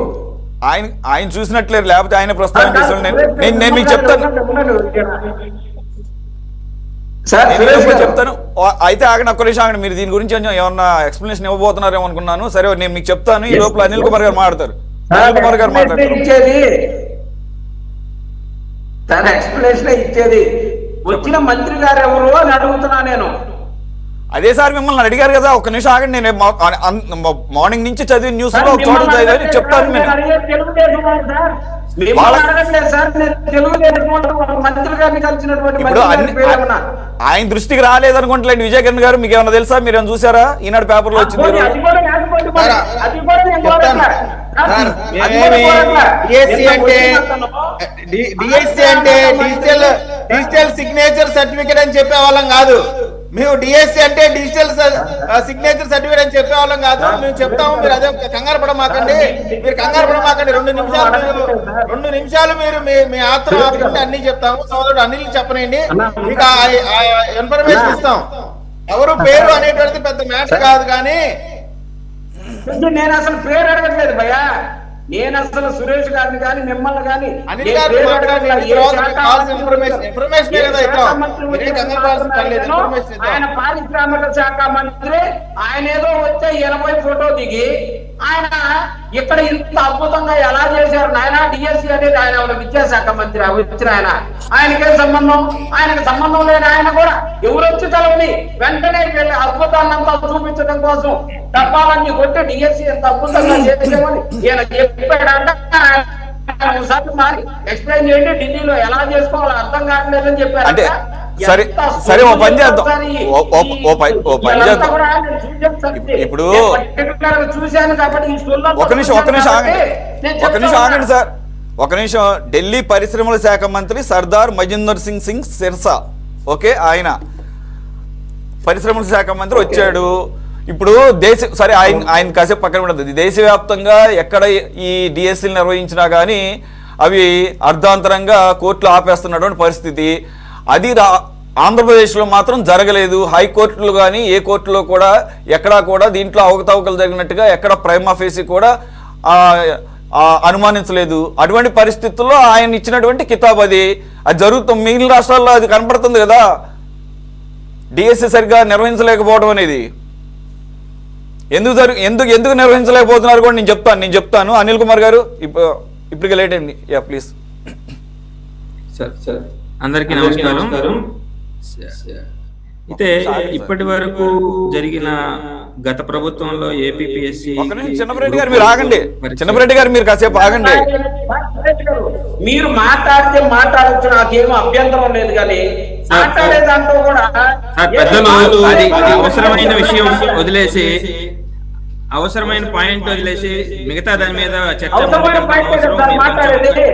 Speaker 1: ఆయన చూసినట్లేరు, లేకపోతే ఆయన ప్రస్తావన చేసిన నేను మీకు చెప్తాను
Speaker 3: సార్.
Speaker 1: చెప్తాను. అయితే ఆగండి, ఒక్క నిమిషం ఆగండి. మీరు దీని గురించి ఏమన్నా ఎక్స్ప్లెనేషన్ ఇవ్వబోతున్నారేమో అనుకున్నాను. సరే, నేను మీకు చెప్తాను. ఈ లోపల అనిల్ కుమార్ గారు మాట్లాడతారు. అనిల్ కుమార్ గారు మాట్లాడతారు.
Speaker 3: ఎక్స్ప్లెనేషన్ ఇచ్చేది వచ్చిన మంత్రి గారు ఎవరు అని అడుగుతున్నా నేను.
Speaker 1: అదే సార్, మిమ్మల్ని అడిగారు కదా, ఒక్క నిమిషం ఆగండి. నేను మార్నింగ్ నుంచి చదివి న్యూస్ లో చోట చదివి చెప్తాను. ఇప్పుడు ఆయన దృష్టికి రాలేదనుకుంటలేండి విజయ్ కిరణ్ గారు. మీకు ఏమన్నా తెలుసా? మీరు ఏమైనా చూసారా? ఈనాడు పేపర్లో వచ్చింది.
Speaker 4: డిఎస్సి అంటే డిజిటల్ సిగ్నేచర్ సర్టిఫికేట్ అని చెప్పే వాళ్ళం కాదు మేము. డిఎస్సి అంటే డిజిటల్ సిగ్నేచర్ సర్టిఫికేట్ అని చెప్పే వాళ్ళం కాదు. మేము చెప్తాము, మీరు అదే కంగారు పడమాకండి. మీరు కంగారు పడమాకండి. 2 నిమిషాలు మీరు మీ ఆత్రం ఆపుకుంటే అన్ని చెప్తాము. సోదరుడు అనిల్ చెప్పనండి, మీకు ఇన్ఫర్మేషన్ ఇస్తాం. ఎవరు పేరు అనేటువంటిది పెద్ద మ్యాటర్ కాదు. కానీ
Speaker 3: నేను అసలు పేరు అడగట్లేదు భయ్యా. నేను అసలు సురేష్ గారిని కానీ మిమ్మల్ని కానీ ఆయన పారిశ్రామిక శాఖ మంత్రి. ఆయన ఏదో వచ్చే 80 ఫోటో దిగి ఆయన ఇక్కడ ఇంత అద్భుతంగా ఎలా చేశారు నాయన డిఎస్సి అనేది. ఆయన విద్యాశాఖ మంత్రి వచ్చిన ఆయనకే సంబంధం, ఆయనకు సంబంధం లేని ఆయన కూడా ఎవరొచ్చి తలని వెంటనే అద్భుతాన్నంతా చూపించడం కోసం డబ్బాలన్నీ కొట్టి డిఎస్సి ఎంత అద్భుతంగా చేసామని ఈయన చెప్పాడంట. ఒకసారి మరి ఎక్స్ప్లెయిన్ చేయండి, ఢిల్లీలో ఎలా చేసుకోవాలో అర్థం కావట్లేదని చెప్పారు.
Speaker 1: సరే
Speaker 3: ఎంత
Speaker 1: సరే ఓ పని
Speaker 3: సొమ్ము
Speaker 1: చేద్దాం.
Speaker 3: ఒకసారి
Speaker 1: ఓ పని
Speaker 3: ఇదంతా
Speaker 1: చేద్దాం.
Speaker 3: కూడా నేను చూసాను సార్.
Speaker 1: ఇప్పుడు
Speaker 3: నేను particular గా చూశాను కాబట్టి ఈ సొల్లంతా
Speaker 1: ఒక నిమిషం
Speaker 3: చూశాను
Speaker 1: ఆగండి.
Speaker 3: నేను
Speaker 1: ఒక నిమిషం
Speaker 3: చెప్తా
Speaker 1: ఆగండి సార్. ఒక నిమిషం. ఢిల్లీ పరిశ్రమల శాఖ మంత్రి సర్దార్ మజిందర్ సింగ్ సిర్సా, ఓకే, ఆయన పరిశ్రమల శాఖ మంత్రి వచ్చాడు. ఇప్పుడు సరే ఆయన కాసేపు పక్కన ఉండదు. దేశవ్యాప్తంగా ఎక్కడ ఈ డిఎస్సీలు నిర్వహించినా కానీ అవి అర్ధాంతరంగా కోర్టులు ఆపేస్తున్నటువంటి పరిస్థితి. అది ఆంధ్రప్రదేశ్లో మాత్రం జరగలేదు. హైకోర్టులు కానీ ఏ కోర్టులో కూడా ఎక్కడా కూడా దీంట్లో అవకతవకలు జరిగినట్టుగా ఎక్కడ ప్రైమా ఫేసి కూడా అనుమానించలేదు. అటువంటి పరిస్థితుల్లో ఆయన ఇచ్చినటువంటి కితాబ్ అది జరుగుతుంది. మిగిలిన రాష్ట్రాల్లో అది కనపడుతుంది కదా, డిఎస్సి సరిగ్గా నిర్వహించలేకపోవడం అనేది. ఎందుకు నిర్వహించలేకపోతున్నారు కూడా నేను చెప్తాను. అనిల్ కుమార్ గారు ఇప్పటికే లేట్ అయింది. Yeah please.
Speaker 5: సార్ అందరికీ నమస్కారం. అయితే ఇప్పటి వరకు జరిగిన గత ప్రభుత్వంలో ఏపీపీఎస్సీ
Speaker 1: చిన్నపరెడ్డి గారు మీరు ఆగండి. చిన్నపరెడ్డి గారు మీరు కాసేపు ఆగండి.
Speaker 3: మీరు మాట్లాడితే మాట్లాడచ్చు, నాకేమో అభ్యంతరం లేదు. కానీ మాట్లాడే దాంట్లో కూడా
Speaker 5: పెద్దలు అది అవసరమైన విషయం వదిలేసి, అవసరమైన పాయింట్ వదిలేసి మిగతా దాని మీద చర్చ
Speaker 3: మాట్లాడేది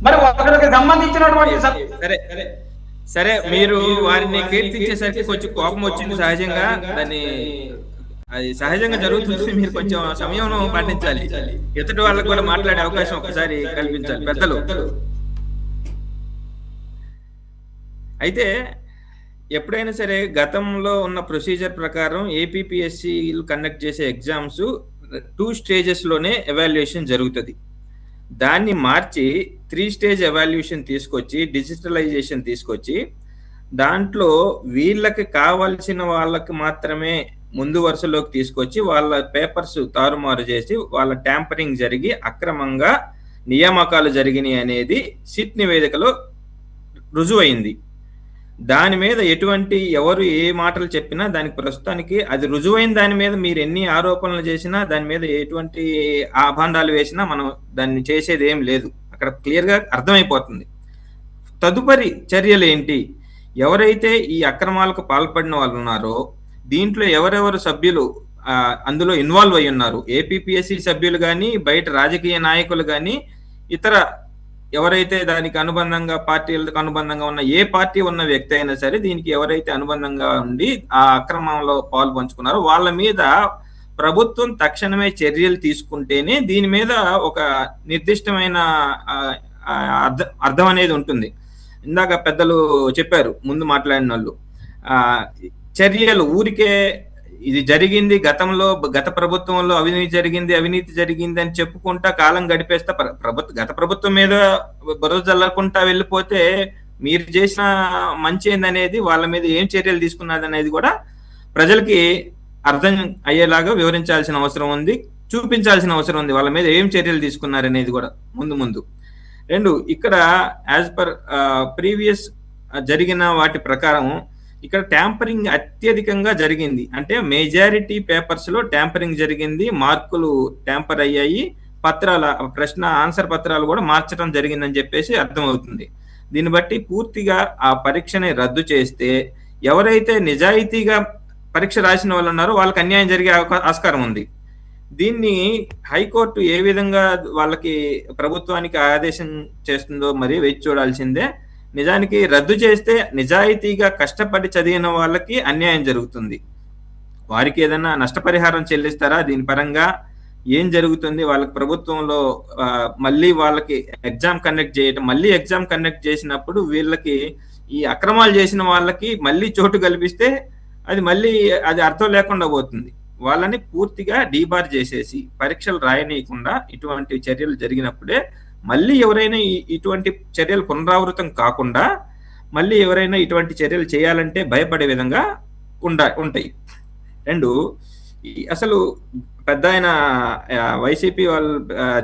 Speaker 3: మరి ఒకరికి సంబంధించినటువంటి
Speaker 5: సరే మీరు వారిని కీర్తించేసరికి కొంచెం కోపం వచ్చింది సహజంగా. దాన్ని అది సహజంగా జరుగుతుంది. మీరు కొంచెం సమయం పాటించాలి. ఎదుటి వాళ్ళకు కూడా మాట్లాడే అవకాశం ఒకసారి కల్పించాలి పెద్దలు. అయితే ఎప్పుడైనా సరే గతంలో ఉన్న ప్రొసీజర్ ప్రకారం ఏపీపీఎస్సీలు కండక్ట్ చేసే ఎగ్జామ్స్ 2 స్టేజెస్లోనే ఎవాల్యుయేషన్ జరుగుతుంది. దాన్ని మార్చి 3 స్టేజ్ ఎవాల్యుయేషన్ తీసుకొచ్చి డిజిటలైజేషన్ తీసుకొచ్చి దాంట్లో వీళ్ళకి కావాల్సిన వాళ్ళకి మాత్రమే ముందు వరుసలోకి తీసుకొచ్చి వాళ్ళ పేపర్స్ తారుమారు చేసి వాళ్ళ ట్యాంపరింగ్ జరిగి అక్రమంగా నియామకాలు జరిగినాయి అనేది సిట్ నివేదికలో రుజువైంది. దాని మీద ఎటువంటి ఎవరు ఏ మాటలు చెప్పినా దానికి ప్రస్తుతానికి అది రుజువైన దాని మీద మీరు ఎన్ని ఆరోపణలు చేసినా దాని మీద ఎటువంటి ఆభాండాలు వేసినా మనం దాన్ని చేసేది ఏం లేదు. అక్కడ క్లియర్గా అర్థమైపోతుంది. తదుపరి చర్యలు ఏంటి, ఎవరైతే ఈ అక్రమాలకు పాల్పడిన వాళ్ళు ఉన్నారో దీంట్లో ఎవరెవరు సభ్యులు అందులో ఇన్వాల్వ్ అయి ఉన్నారు, ఏపీపీఎస్సీ సభ్యులు కానీ బయట రాజకీయ నాయకులు కానీ ఇతర ఎవరైతే దానికి అనుబంధంగా పార్టీలకు అనుబంధంగా ఉన్న ఏ పార్టీ ఉన్న వ్యక్తి అయినా సరే దీనికి ఎవరైతే అనుబంధంగా ఉండి ఆ అక్రమంలో పాలు పంచుకున్నారో వాళ్ళ మీద ప్రభుత్వం తక్షణమే చర్యలు తీసుకుంటేనే దీని మీద ఒక నిర్దిష్టమైన అర్థం అనేది ఉంటుంది. ఇందాక పెద్దలు చెప్పారు ముందు మాట్లాడిన వాళ్ళు, చర్యలు ఊరికే ఇది జరిగింది గత ప్రభుత్వంలో అవినీతి జరిగింది అని చెప్పుకుంటా కాలం గడిపేస్తా గత ప్రభుత్వం మీద బురద జల్లకుండా వెళ్ళిపోతే మీరు చేసిన మంచి ఏందనేది వాళ్ళ మీద ఏం చర్యలు తీసుకున్నది అనేది కూడా ప్రజలకి అర్థం అయ్యేలాగా వివరించాల్సిన అవసరం ఉంది, చూపించాల్సిన అవసరం ఉంది. వాళ్ళ మీద ఏం చర్యలు తీసుకున్నారనేది కూడా ముందు. 2, ఇక్కడ యాజ్ పర్ ప్రీవియస్ జరిగిన వాటి ప్రకారం ఇక్కడ ట్యాంపరింగ్ అత్యధికంగా జరిగింది. అంటే మెజారిటీ పేపర్స్ లో ట్యాంపరింగ్ జరిగింది, మార్కులు ట్యాంపర్ అయ్యాయి, ప్రశ్న ఆన్సర్ పత్రాలు కూడా మార్చడం జరిగిందని చెప్పేసి అర్థమవుతుంది. దీన్ని బట్టి పూర్తిగా ఆ పరీక్షని రద్దు చేస్తే ఎవరైతే నిజాయితీగా పరీక్ష రాసిన వాళ్ళు ఉన్నారో వాళ్ళకి అన్యాయం జరిగే ఆస్కారం ఉంది. దీన్ని హైకోర్టు ఏ విధంగా వాళ్ళకి ప్రభుత్వానికి ఆదేశం చేస్తుందో మరి వేచి చూడాల్సిందే. నిజానికి రద్దు చేస్తే నిజాయితీగా కష్టపడి చదివిన వాళ్ళకి అన్యాయం జరుగుతుంది. వారికి ఏదైనా నష్టపరిహారం చెల్లిస్తారా, దీని పరంగా ఏం జరుగుతుంది, వాళ్ళకి ప్రభుత్వంలో మళ్ళీ వాళ్ళకి ఎగ్జామ్ కండక్ట్ చేసినప్పుడు వీళ్ళకి ఈ అక్రమాలు చేసిన వాళ్ళకి మళ్ళీ చోటు కల్పిస్తే అది అర్థం లేకుండా పోతుంది. వాళ్ళని పూర్తిగా డీబార్ చేసేసి పరీక్షలు రాయనీయకుండా ఇటువంటి చర్యలు జరిగినప్పుడే మళ్ళీ ఎవరైనా ఇటువంటి చర్యలు పునరావృతం కాకుండా మళ్ళీ ఎవరైనా ఇటువంటి చర్యలు చేయాలంటే భయపడే విధంగా ఉంటాయి. 2, అసలు పెద్ద ఆయన వైసీపీ వాళ్ళు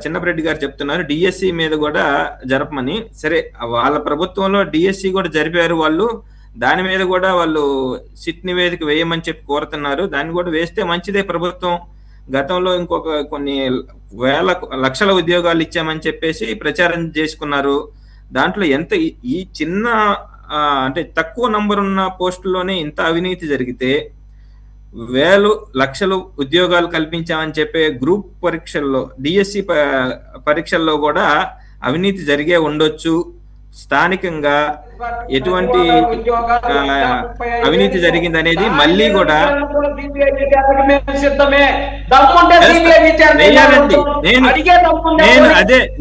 Speaker 5: చిన్నపరెడ్డి గారు చెప్తున్నారు డిఎస్సి మీద కూడా జరపమని. సరే, వాళ్ళ ప్రభుత్వంలో డిఎస్సి కూడా జరిపారు వాళ్ళు, దాని మీద కూడా వాళ్ళు సిట్ నివేదిక వేయమని చెప్పి కోరుతున్నారు. దాన్ని కూడా వేస్తే మంచిదే. ప్రభుత్వం గతంలో ఇంకొక కొన్ని లక్షల ఉద్యోగాలు ఇచ్చామని చెప్పేసి ప్రచారం చేసుకున్నారు. దాంట్లో ఎంత ఈ చిన్న అంటే తక్కువ నంబర్ ఉన్న పోస్టుల్లోనే ఇంత అవినీతి జరిగితే వేలు లక్షలు ఉద్యోగాలు కల్పించామని చెప్పే గ్రూప్ పరీక్షల్లో డిఎస్సి పరీక్షల్లో కూడా అవినీతి జరిగే ఉండొచ్చు. స్థానికంగా ఎటువంటి అవినీతి జరిగింది అనేది మళ్ళీ కూడా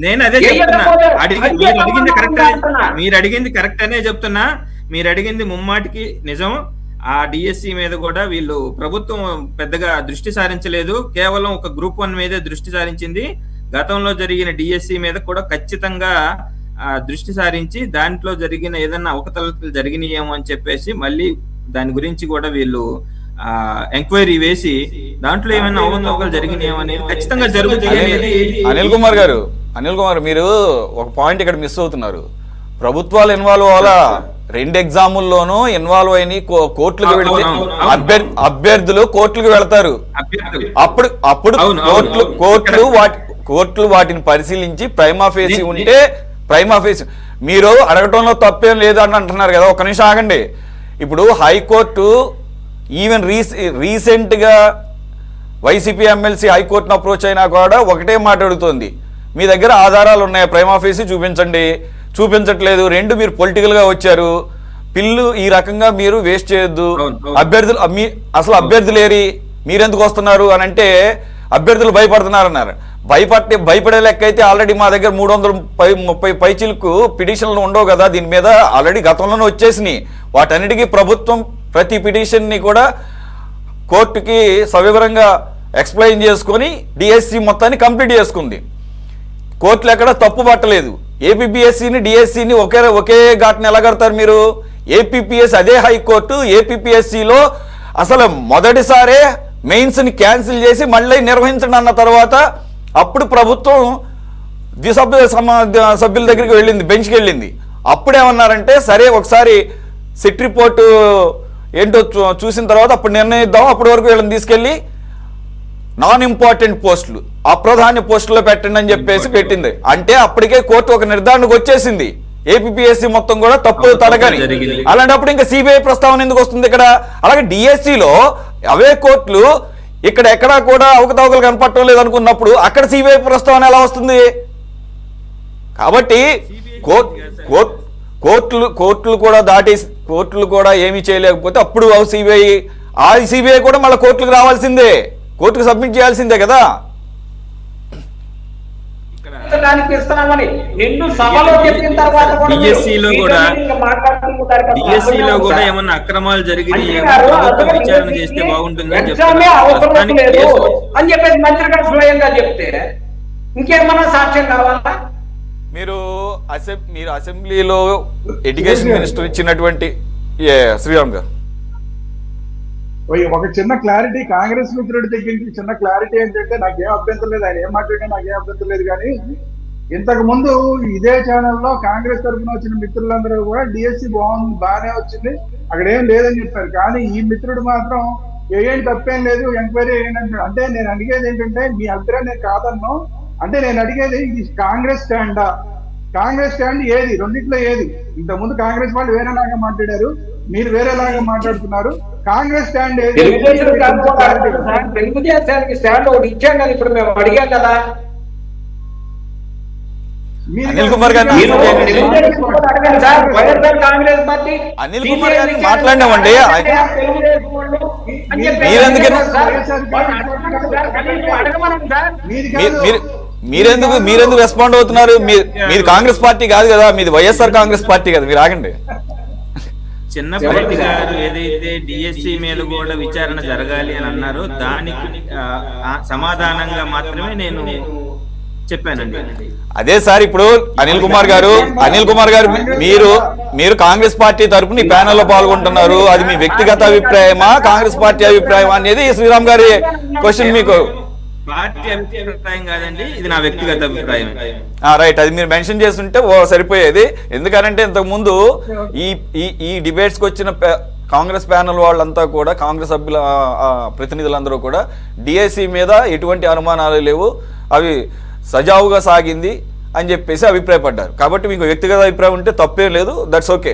Speaker 5: నేను అదే చెప్తున్నా. మీరు అడిగింది కరెక్ట్ అనే చెప్తున్నా. మీరు అడిగింది ముమ్మాటికి నిజం. ఆ డిఎస్సి మీద కూడా వీళ్ళు ప్రభుత్వం పెద్దగా దృష్టి సారించలేదు, కేవలం ఒక గ్రూప్ 1 మీదే దృష్టి సారించింది. గతంలో జరిగిన డిఎస్సి మీద కూడా ఖచ్చితంగా దృష్టి సారించి దాంట్లో జరిగిన ఏదన్నా అవకతవకలు జరిగినాయేమో అని చెప్పేసి మళ్ళీ దాని గురించి కూడా వీళ్ళు ఎంక్వైరీ వేసి దాంట్లో ఏమైనా అవకతవకలు జరిగినాయేమో అనేది ఖచ్చితంగా జరుగుతాయి అనేది.
Speaker 1: అనిల్ కుమార్ మీరు ఒక పాయింట్ ఇక్కడ మిస్ అవుతున్నారు. ప్రభుత్వాలు ఇన్వాల్వ్ అవ్వాలా, 2 ఎగ్జాముల్లోనూ ఇన్వాల్వ్ అయిన కోర్టులకు వెళితే అభ్యర్థులు కోర్టులకు వెళతారు. అప్పుడు కోర్టులు వాటిని పరిశీలించి ప్రైమా ఫేసి ఉంటే ప్రైమా ఫేసి. మీరు అడగటంలో తప్పేం లేదు అని అంటున్నారు కదా, ఒక్క నిమిషం ఆగండి. ఇప్పుడు హైకోర్టు ఈవెన్ రీసెంట్ గా వైసీపీ ఎమ్మెల్సీ హైకోర్టును అప్రోచ్ అయినా కూడా ఒకటే మాట్లాడుతోంది, మీ దగ్గర ఆధారాలు ఉన్నాయి, ప్రైమా ఫేసి చూపించండి. చూపించట్లేదు. 2 మీరు పొలిటికల్ గా వచ్చారు, పిల్లు ఈ రకంగా మీరు వేస్ట్ చేయొద్దు. అభ్యర్థులు అసలు అభ్యర్థులేరి మీరెందుకు వస్తున్నారు అని అంటే అభ్యర్థులు భయపడుతున్నారన్నారు. భయపడే లెక్క అయితే ఆల్రెడీ మా దగ్గర 330 పైచిలకు పిటిషన్లు ఉండవు కదా, దీని మీద ఆల్రెడీ గతంలోనే వచ్చేసినాయి. వాటన్నిటికీ ప్రభుత్వం ప్రతి పిటిషన్ని కూడా కోర్టుకి సవివరంగా ఎక్స్ప్లెయిన్ చేసుకొని డిఎస్సి మొత్తాన్ని కంప్లీట్ చేసుకుంది. కోర్టులు ఎక్కడ తప్పు పట్టలేదు. ఏపీపీఎస్సీని డిఎస్సిని ఒకే ఘాట్ని ఎలా కడతారు మీరు? ఏపీపీఎస్ అదే హైకోర్టు ఏపీపీఎస్సీలో అసలు మొదటిసారే మెయిన్స్ని క్యాన్సిల్ చేసి మళ్ళీ నిర్వహించండి అన్న తర్వాత అప్పుడు ప్రభుత్వం సభ్యుల దగ్గరికి వెళ్ళింది, బెంచ్కి వెళ్ళింది. అప్పుడేమన్నారంటే సరే ఒకసారి సిట్ రిపోర్టు ఏంటో చూసిన తర్వాత అప్పుడు నిర్ణయిద్దాం, అప్పటి వరకు వీళ్ళని తీసుకెళ్ళి నాన్ ఇంపార్టెంట్ పోస్టులు అప్రధాన పోస్టులో పెట్టండి అని చెప్పేసి పెట్టింది. అంటే అప్పటికే కోర్టు ఒక నిర్ధారణకు వచ్చేసింది ఏపీపీఎస్సీ మొత్తం కూడా తప్పు తడగని. అలాంటప్పుడు ఇంకా సిబిఐ ప్రస్తావన ఎందుకు వస్తుంది ఇక్కడ? అలాగే డిఎస్సిలో అవే కోర్టులు ఇక్కడ ఎక్కడా కూడా అవకతవకలు కనపడటం లేదు అనుకున్నప్పుడు అక్కడ సిబిఐ ప్రస్తావన ఎలా వస్తుంది? కాబట్టి కోర్టులు కూడా దాటేసి కోర్టులు కూడా ఏమీ చేయలేకపోతే అప్పుడు సిబిఐ కూడా మళ్ళీ కోర్టులకు రావాల్సిందే, కోర్టుకు సబ్మిట్ చేయాల్సిందే కదా.
Speaker 5: డిఎస్సిలో కూడా ఏమన్నా అక్రమాలు జరిగినాయి విచారణ చేస్తే బాగుంటుంది అని
Speaker 3: చెప్పేసి మంత్రి గారు స్వయంగా చెప్తే ఇంకేమన్నా సాక్ష్యం కావాలా?
Speaker 1: మీరు అసెంబ్లీలో ఎడ్యుకేషన్ మినిస్టర్ ఇచ్చినటువంటి శ్రీరామ్ గారు
Speaker 2: ఒక చిన్న క్లారిటీ కాంగ్రెస్ మిత్రుడి దగ్గర నుంచి చిన్న క్లారిటీ ఏంటంటే నాకేం అభ్యంతరం లేదు, ఆయన ఏం మాట్లాడినా నాకేం అభ్యంతరం లేదు. కానీ ఇంతకు ముందు ఇదే ఛానల్లో కాంగ్రెస్ తరఫున వచ్చిన మిత్రులందరూ కూడా డిఎస్సి బాగానే వచ్చింది, అక్కడ ఏం లేదని చెప్పారు. కానీ ఈ మిత్రుడు మాత్రం ఏంటి తప్పేం లేదు, ఎంక్వైరీ ఏంటంటే. అంటే నేను అడిగేది ఏంటంటే మీ అభిప్రాయం నేను కాదన్ను, అంటే నేను అడిగేది ఇది కాంగ్రెస్ స్టాండా? కాంగ్రెస్ స్టాండ్ ఏది? రెండిట్లో ఏది? ఇంతకుముందు కాంగ్రెస్ వాళ్ళు వేరేలాగా మాట్లాడారు, మీరు వేరేలాగా మాట్లాడుతున్నారు. కాంగ్రెస్ స్టాండ్ ఏది?
Speaker 3: తెలుగుదేశానికి స్టాండ్ ఒకటి ఇచ్చాం కదా, ఇప్పుడు మేము అడిగాం కదా.
Speaker 1: అనిల్ కుమార్ గారిని మాట్లాడినామండి. మీరెందుకు రెస్పాండ్ అవుతున్నారు? మీది కాంగ్రెస్ పార్టీ కాదు కదా, మీది వైఎస్ఆర్ కాంగ్రెస్ పార్టీ కదా, మీరు ఆగండి.
Speaker 5: చిన్నపాటి గారు ఏదైతే డిఎస్సి మీద కూడా విచారణ జరగాలి అని అన్నారో దానికి సమాధానంగా మాత్రమే నేను చెప్పానండి.
Speaker 1: అదే సార్, ఇప్పుడు అనిల్ కుమార్ గారు మీరు కాంగ్రెస్ పార్టీ తరపున ఈ ప్యానెల్లో పాల్గొంటున్నారు, అది మీ వ్యక్తిగత అభిప్రాయమా కాంగ్రెస్ పార్టీ అభిప్రాయమా అనేది శ్రీరామ్ గారి క్వశ్చన్. మీకు
Speaker 5: పార్టీ అభిప్రాయం కాదండి, ఇది నా వ్యక్తిగత అభిప్రాయం.
Speaker 1: రైట్, అది మీరు మెన్షన్ చేస్తుంటే సరిపోయేది. ఎందుకంటే ఇంతకు ముందు ఈ డిబేట్స్కి వచ్చిన కాంగ్రెస్ ప్యానల్ వాళ్ళంతా కూడా, కాంగ్రెస్ సభ్యుల ప్రతినిధులందరూ కూడా డిఎస్సి మీద ఎటువంటి అనుమానాలు లేవు, అవి సజావుగా సాగింది అని చెప్పేసి అభిప్రాయపడ్డారు. కాబట్టి మీకు వ్యక్తిగత అభిప్రాయం ఉంటే తప్పేం లేదు, దట్స్ ఓకే.